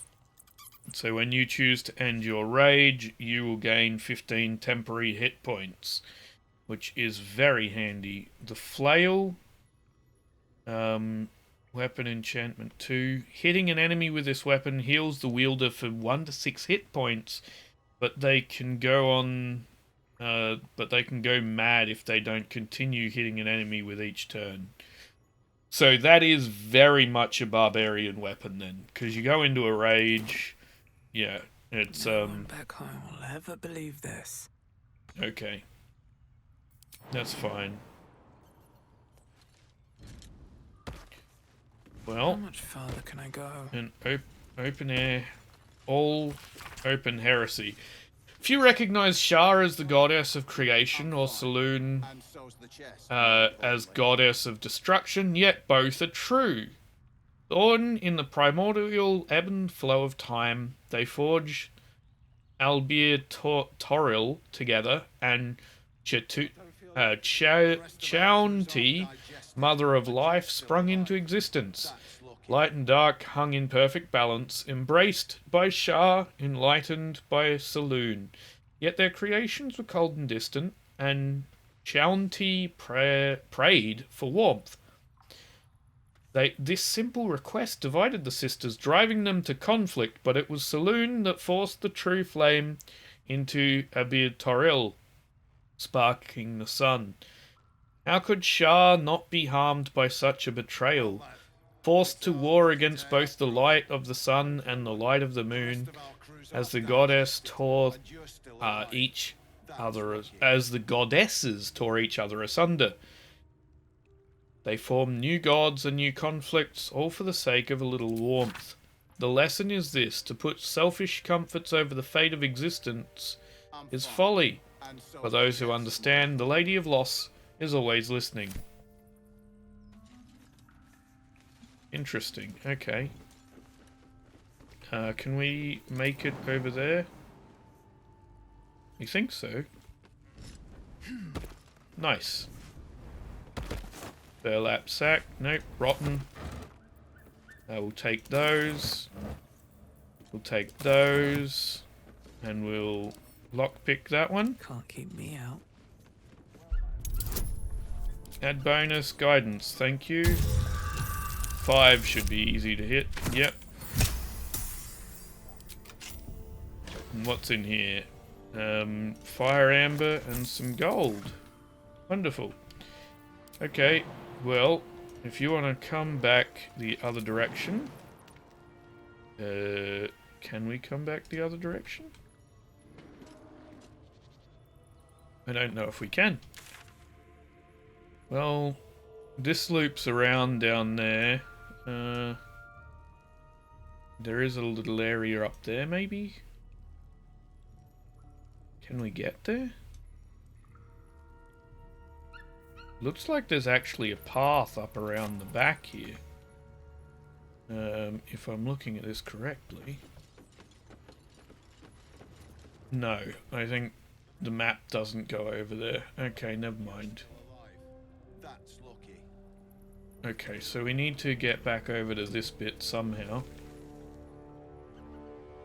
So when you choose to end your rage, you will gain 15 temporary hit points, which is very handy. The flail, weapon enchantment 2. Hitting an enemy with this weapon heals the wielder for 1 to 6 hit points, but they can go on. But they can go mad if they don't continue hitting an enemy with each turn. So that is very much a barbarian weapon then, because you go into a rage. Yeah, it's
No one back home will ever believe this.
Okay, that's fine. Well,
how much farther can I go?
An open air, all open heresy. If you recognize Shah as the goddess of creation or Saloon as goddess of destruction, yet both are true. Born in the primordial ebb and flow of time, they forge Albir Toril together, and Chaunti, mother of life, sprung into existence. Light and dark hung in perfect balance, embraced by Shah, enlightened by Saloon. Yet their creations were cold and distant, and Chaunti prayed for warmth. This simple request divided the sisters, driving them to conflict, but it was Saloon that forced the true flame into Abir Toril, sparking the sun. How could Shah not be harmed by such a betrayal? Forced to war against both the light of the sun and the light of the moon, as the goddess tore each other, as the goddesses tore each other asunder. They formed new gods and new conflicts, all for the sake of a little warmth. The lesson is this: to put selfish comforts over the fate of existence is folly. For those who understand, the Lady of Loss is always listening. Interesting, okay. Can we make it over there? You think so? Nice. Burlap sack. Nope, rotten. We'll take those. We'll take those. And we'll lockpick that one.
Can't keep me out.
Add bonus guidance, thank you. 5 should be easy to hit. Yep. And what's in here? Fire amber and some gold. Wonderful. Okay, well, if you want to come back the other direction... can we come back the other direction? I don't know if we can. Well, this loops around down there. There is a little area up there, maybe? Can we get there? Looks like there's actually a path up around the back here. If I'm looking at this correctly. No, I think the map doesn't go over there. Okay, never mind. Okay, so we need to get back over to this bit somehow.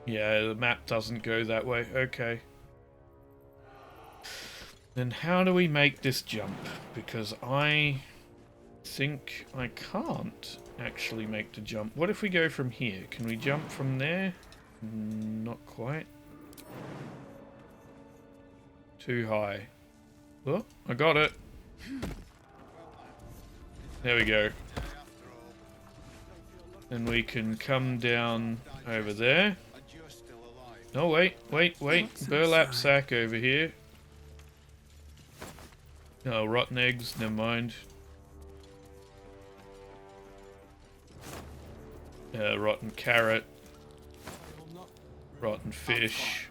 Yeah, the map doesn't go that way. Okay. Then how do we make this jump? Because I think I can't actually make the jump. What if we go from here? Can we jump from there? Not quite. Too high. Oh, I got it. There we go. Then we can come down over there. Oh, wait. Burlap sack over here. Oh, rotten eggs, never mind. Rotten carrot. Rotten fish.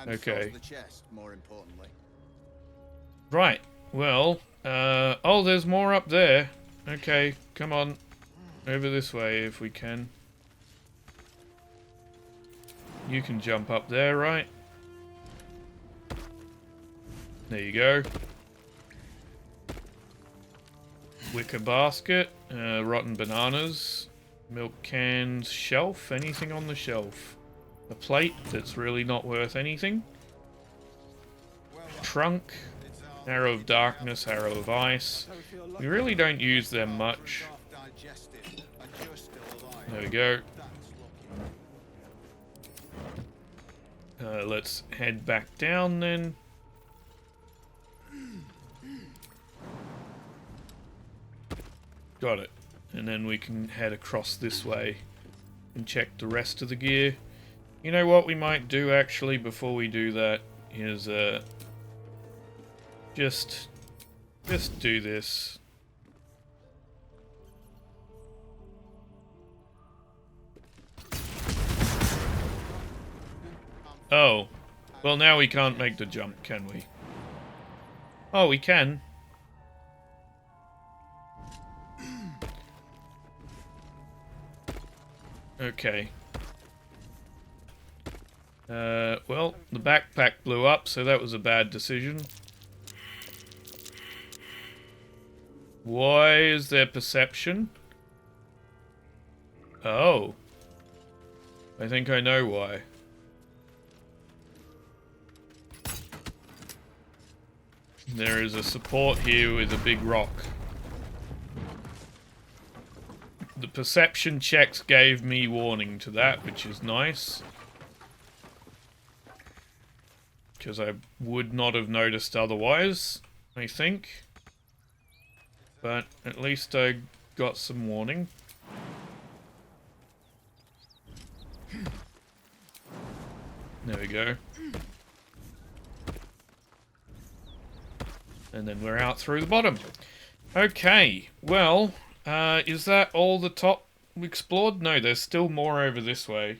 Okay. Right, well, oh, there's more up there. Okay, come on. Over this way if we can. You can jump up there, right? There you go. Wicker basket, rotten bananas, milk cans, shelf, anything on the shelf. A plate that's really not worth anything. Trunk, arrow of darkness, arrow of ice. We really don't use them much. There we go. Let's head back down then. Got it. And then we can head across this way and check the rest of the gear. You know what we might do actually before we do that is just do this. Oh. Well, now we can't make the jump, can we? Oh, we can. Okay. Well, the backpack blew up, so that was a bad decision. Why is there perception? Oh. I think I know why. There is a support here with a big rock. The perception checks gave me warning to that, which is nice. Because I would not have noticed otherwise, I think. But at least I got some warning. There we go. And then we're out through the bottom. Okay, well, is that all the top explored? No, there's still more over this way.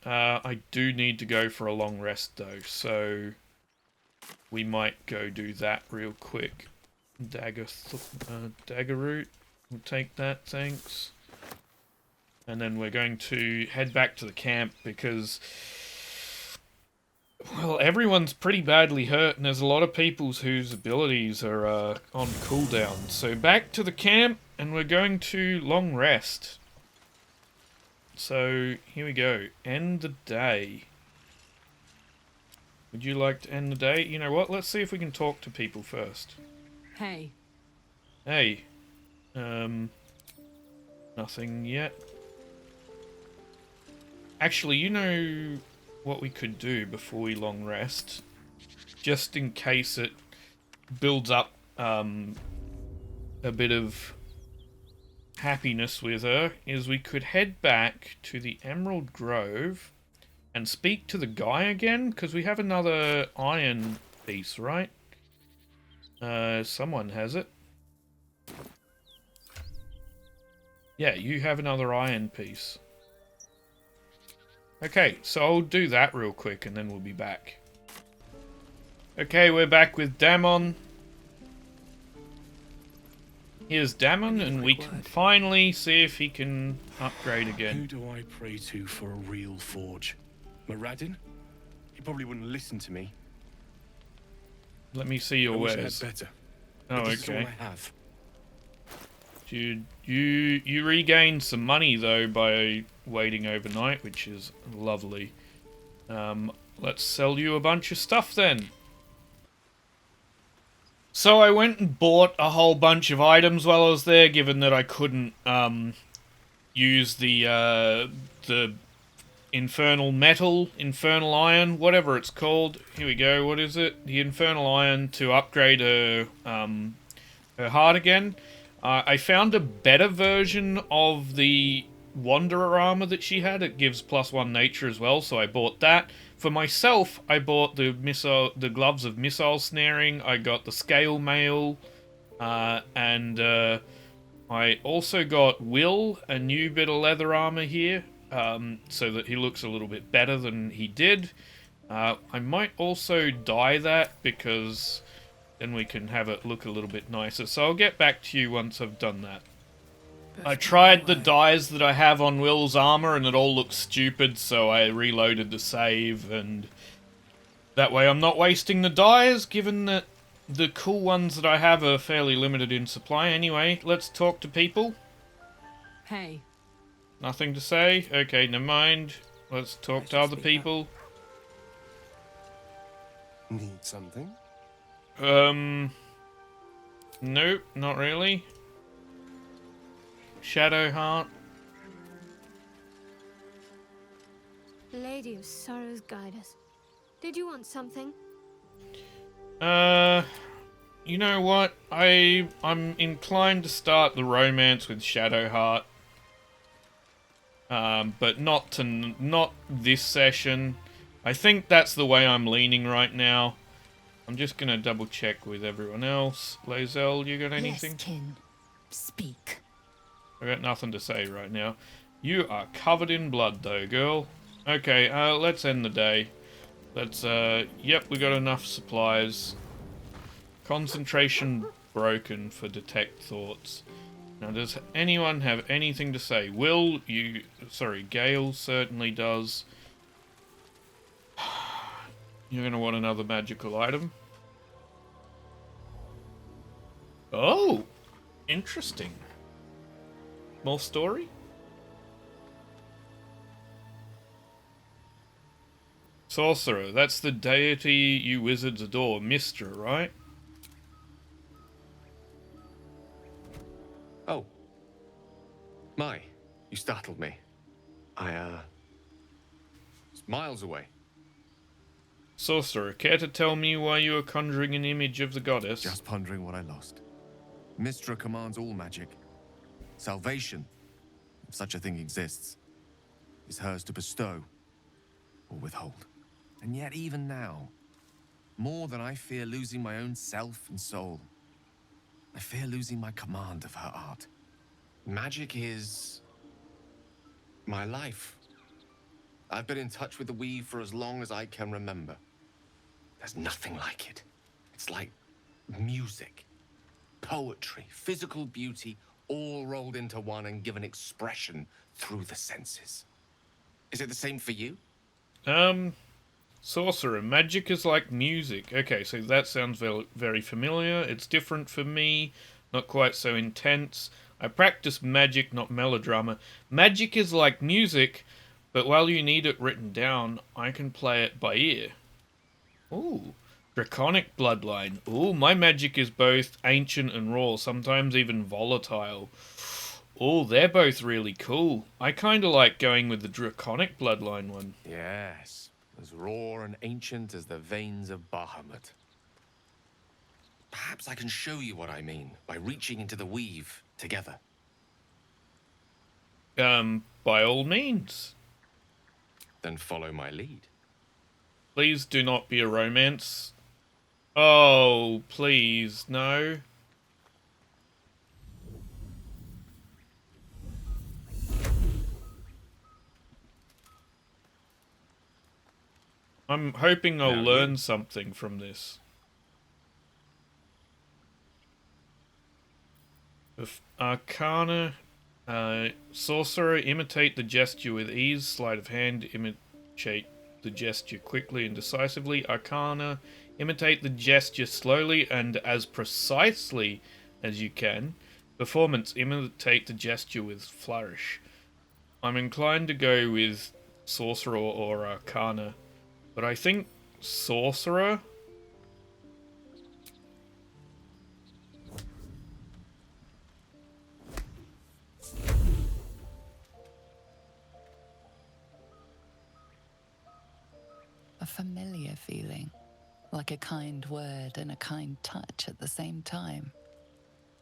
I do need to go for a long rest though, so we might go do that real quick. Dagger root. We'll take that, thanks. And then we're going to head back to the camp because, well, everyone's pretty badly hurt and there's a lot of people whose abilities are on cooldown. So back to the camp and we're going to long rest. So here we go. End the day. Would you like to end the day? You know what? Let's see if we can talk to people first.
Hey.
Hey. Nothing yet. Actually, you know what we could do before we long rest? Just in case it builds up a bit of happiness with her, is we could head back to the Emerald Grove and speak to the guy again, because we have another iron piece, right? Someone has it. Yeah, you have another iron piece. Okay, so I'll do that real quick and then we'll be back. Okay, we're back with Damon. Here's Damon, and we can finally see if he can upgrade again.
Who do I pray to for a real forge? Moradin? He probably wouldn't listen to me.
Let me see your wares.
I wish I had better.
Oh,
This is all
okay.
I have.
Dude, you regained some money though by waiting overnight, which is lovely. Let's sell you a bunch of stuff then. So I went and bought a whole bunch of items while I was there, given that I couldn't use the infernal metal, infernal iron, whatever it's called. Here we go. What is it? The infernal iron to upgrade her heart again. I found a better version of the Wanderer armor that she had. It gives +1 nature as well, so I bought that. For myself, I bought the gloves of missile snaring. I got the scale mail, and I also got Will a new bit of leather armor here, so that he looks a little bit better than he did. I might also dye that because then we can have it look a little bit nicer. So I'll get back to you once I've done that. I tried the dyes that I have on Will's armor and it all looks stupid, so I reloaded the save, and that way I'm not wasting the dyes, given that the cool ones that I have are fairly limited in supply. Anyway, let's talk to people.
Hey.
Nothing to say? Okay, never mind. Let's talk to other people.
Need something?
Nope, not really. Shadowheart.
Lady of Sorrows, guide us. Did you want something?
You know what? I'm inclined to start the romance with Shadowheart. But not this session. I think that's the way I'm leaning right now. I'm just gonna double check with everyone else. Lae'zel, you got anything?
Yes, kin. Speak.
I got nothing to say right now. You are covered in blood though, girl. Okay, let's end the day. Let's, yep, we got enough supplies. Concentration broken for detect thoughts. Now, does anyone have anything to say? Will, you... Sorry, Gale certainly does. You're gonna want another magical item. Oh! Interesting. More story? Sorcerer, that's the deity you wizards adore. Mistra, right?
Oh. My, you startled me. It's miles away.
Sorcerer, care to tell me why you are conjuring an image of the goddess?
Just pondering what I lost. Mistra commands all magic. Salvation, if such a thing exists, is hers to bestow or withhold. And yet even now, more than I fear losing my own self and soul, I fear losing my command of her art.
Magic is my life. I've been in touch with the weave for as long as I can remember. There's nothing like it. It's like music, poetry, physical beauty, all rolled into one and given expression through the senses. Is it the same for you?
Sorcerer, magic is like music. Okay, so that sounds very familiar. It's different for me, not quite so intense. I practice magic, not melodrama. Magic is like music, but while you need it written down, I can play it by ear. Ooh, draconic bloodline. Ooh, my magic is both ancient and raw, sometimes even volatile. Ooh, they're both really cool. I kind of like going with the draconic bloodline one.
Yes, as raw and ancient as the veins of Bahamut. Perhaps I can show you what I mean by reaching into the weave together.
By all means.
Then follow my lead.
Please do not be a romance. Oh, please, no. I'm hoping I'll learn something from this. Arcana, sorcerer, imitate the gesture with ease. Sleight of hand, imitate the gesture quickly and decisively. Arcana, imitate the gesture slowly and as precisely as you can. Performance, imitate the gesture with flourish. I'm inclined to go with sorcerer or arcana, but I think sorcerer.
A familiar feeling, like a kind word and a kind touch at the same time.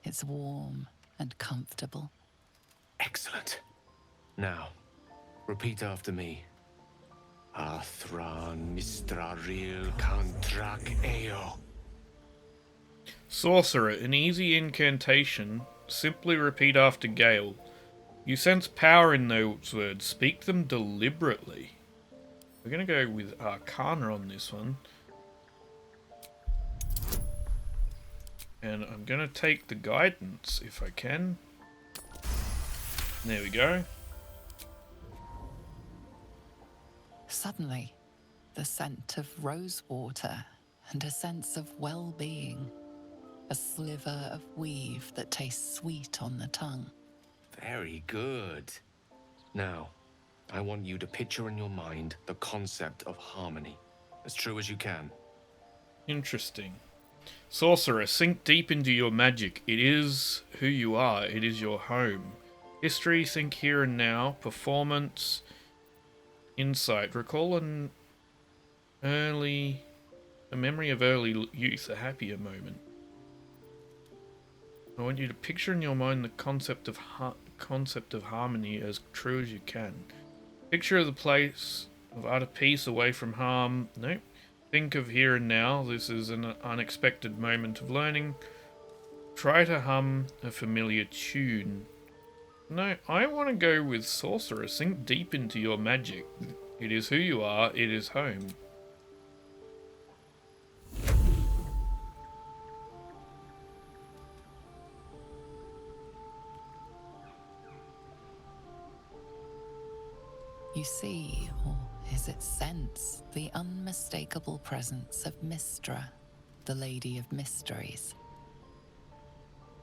It's warm and comfortable.
Excellent. Now, repeat after me. Athran Mistraril Kantrak Eo.
Sorcerer, an easy incantation. Simply repeat after Gale. You sense power in those words. Speak them deliberately. We're going to go with Arcana on this one. And I'm going to take the guidance if I can. There we go.
Suddenly, the scent of rosewater and a sense of well-being. A sliver of weave that tastes sweet on the tongue.
Very good. Now, I want you to picture in your mind the concept of harmony, as true as you can.
Interesting. Sorcerer, sink deep into your magic. It is who you are. It is your home. History, think here and now. Performance, insight. Recall a memory of early youth, a happier moment. I want you to picture in your mind the concept of harmony as true as you can. Picture the place of utter peace away from harm. Nope. Think of here and now. This is an unexpected moment of learning. Try to hum a familiar tune. No, I want to go with sorcerer. Sink deep into your magic. It is who you are. It is home.
You see, or is it sense, the unmistakable presence of Mystra, the Lady of Mysteries.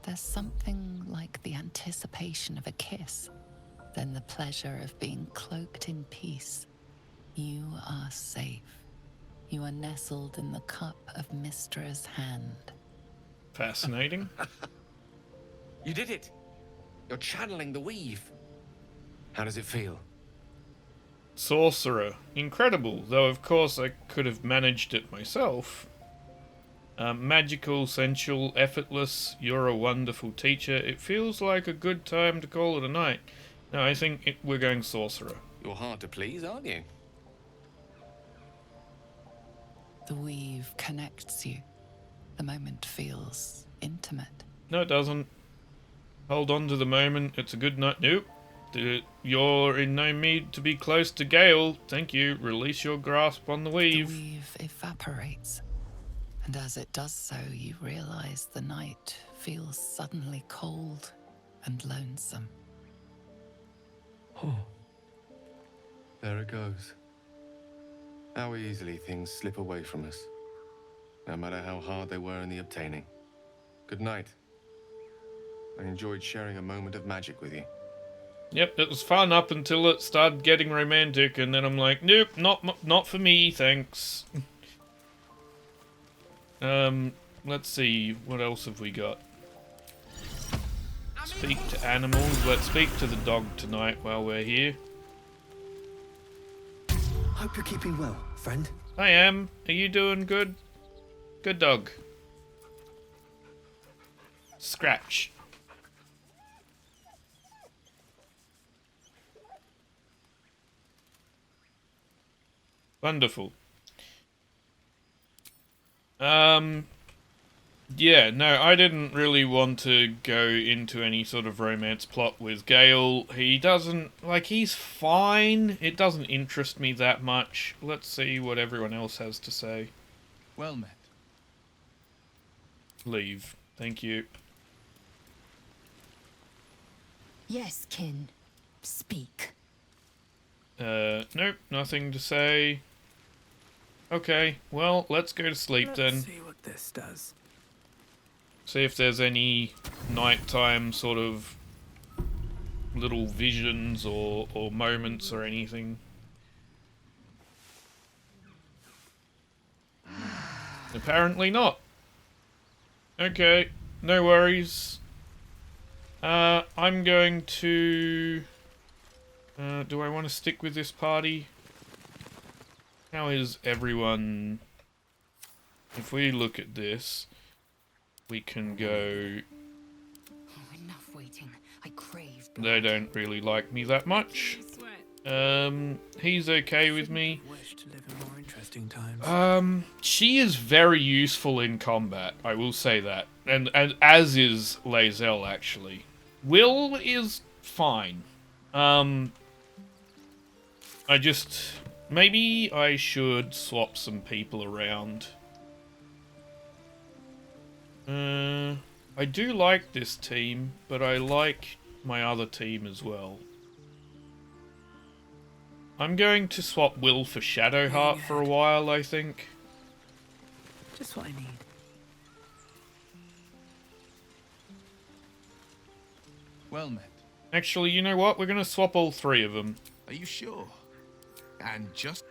There's something like the anticipation of a kiss, then the pleasure of being cloaked in peace. You are safe. You are nestled in the cup of Mystra's hand.
Fascinating.
You did it! You're channeling the weave. How does it feel?
Sorcerer. Incredible, though of course I could have managed it myself. Magical, sensual, effortless. You're a wonderful teacher. It feels like a good time to call it a night. No, I think we're going sorcerer.
You're hard to please, aren't you?
The weave connects you. The moment feels intimate.
No, it doesn't. Hold on to the moment. It's a good night. Nope. You're in no need to be close to Gale. Thank you. Release your grasp on the weave.
The weave evaporates. And as it does so, you realize the night feels suddenly cold and lonesome.
Oh. There it goes. How easily things slip away from us, no matter how hard they were in the obtaining. Good night. I enjoyed sharing a moment of magic with you.
Yep, it was fun up until it started getting romantic, and then I'm like, nope, not for me, thanks. Let's see, what else have we got? Speak to animals. Let's speak to the dog tonight while we're here.
Hope you're keeping well, friend.
I am. Are you doing good? Good dog. Scratch. Wonderful. Yeah, no, I didn't really want to go into any sort of romance plot with Gale. He doesn't, like, he's fine. It doesn't interest me that much. Let's see what everyone else has to say.
Well met.
Leave. Thank you.
Yes, kin. Speak.
Nope, nothing to say. Okay, well, let's go to sleep then.
Let's see what this does.
See if there's any nighttime sort of little visions or moments or anything. Apparently not. Okay, no worries. I'm going to... do I want to stick with this party? How is everyone... If we look at this, we can go...
Oh, enough waiting. I crave blood.
They don't really like me that much. He's okay with me.
Wish to live in more interesting times.
She is very useful in combat, I will say that. And as is Lae'zel, actually. Will is fine. I just... Maybe I should swap some people around. I do like this team, but I like my other team as well. I'm going to swap Will for Shadowheart for a while, I think.
Just what I need.
Well met.
Actually, you know what? We're going to swap all three of them.
Are you sure? And just...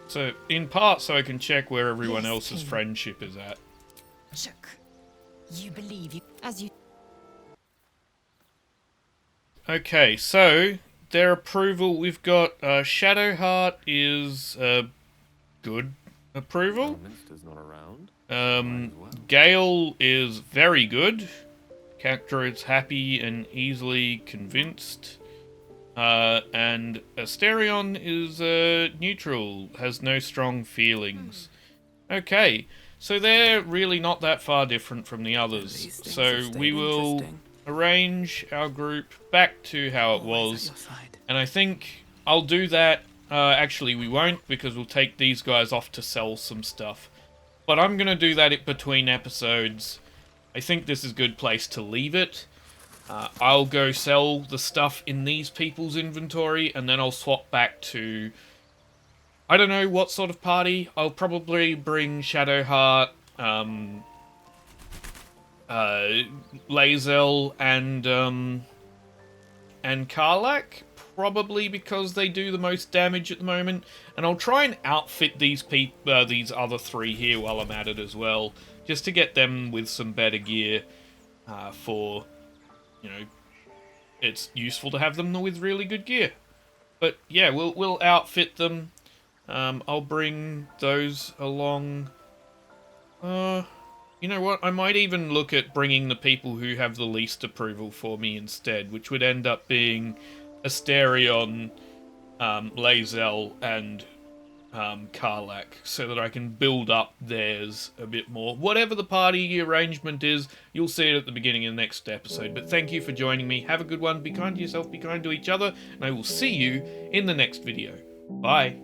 So, in part, so I can check where everyone else's friendship is at.
Chuck, you believe you as you.
Okay, so their approval, we've got Shadowheart is good approval.
Not around.
Gale is very good. Character is happy and easily convinced. And Asterion is neutral, has no strong feelings. Okay, so they're really not that far different from the others. So we will arrange our group back to how it was. And I think I'll do that. Actually, we won't, because we'll take these guys off to sell some stuff. But I'm going to do that between episodes. I think this is a good place to leave it. I'll go sell the stuff in these people's inventory, and then I'll swap back to... I don't know what sort of party. I'll probably bring Shadowheart, Lae'zel, and Karlach, probably because they do the most damage at the moment. And I'll try and outfit these other three here while I'm at it as well, just to get them with some better gear for... You know, it's useful to have them with really good gear. But yeah, we'll outfit them. I'll bring those along. You know what? I might even look at bringing the people who have the least approval for me instead, which would end up being Asterion, Lae'zel, and Karlach, so that I can build up theirs a bit more. Whatever the party arrangement is, you'll see it at the beginning of the next episode. But thank you for joining me. Have a good one. Be kind to yourself, be kind to each other, and I will see you in the next video. Bye.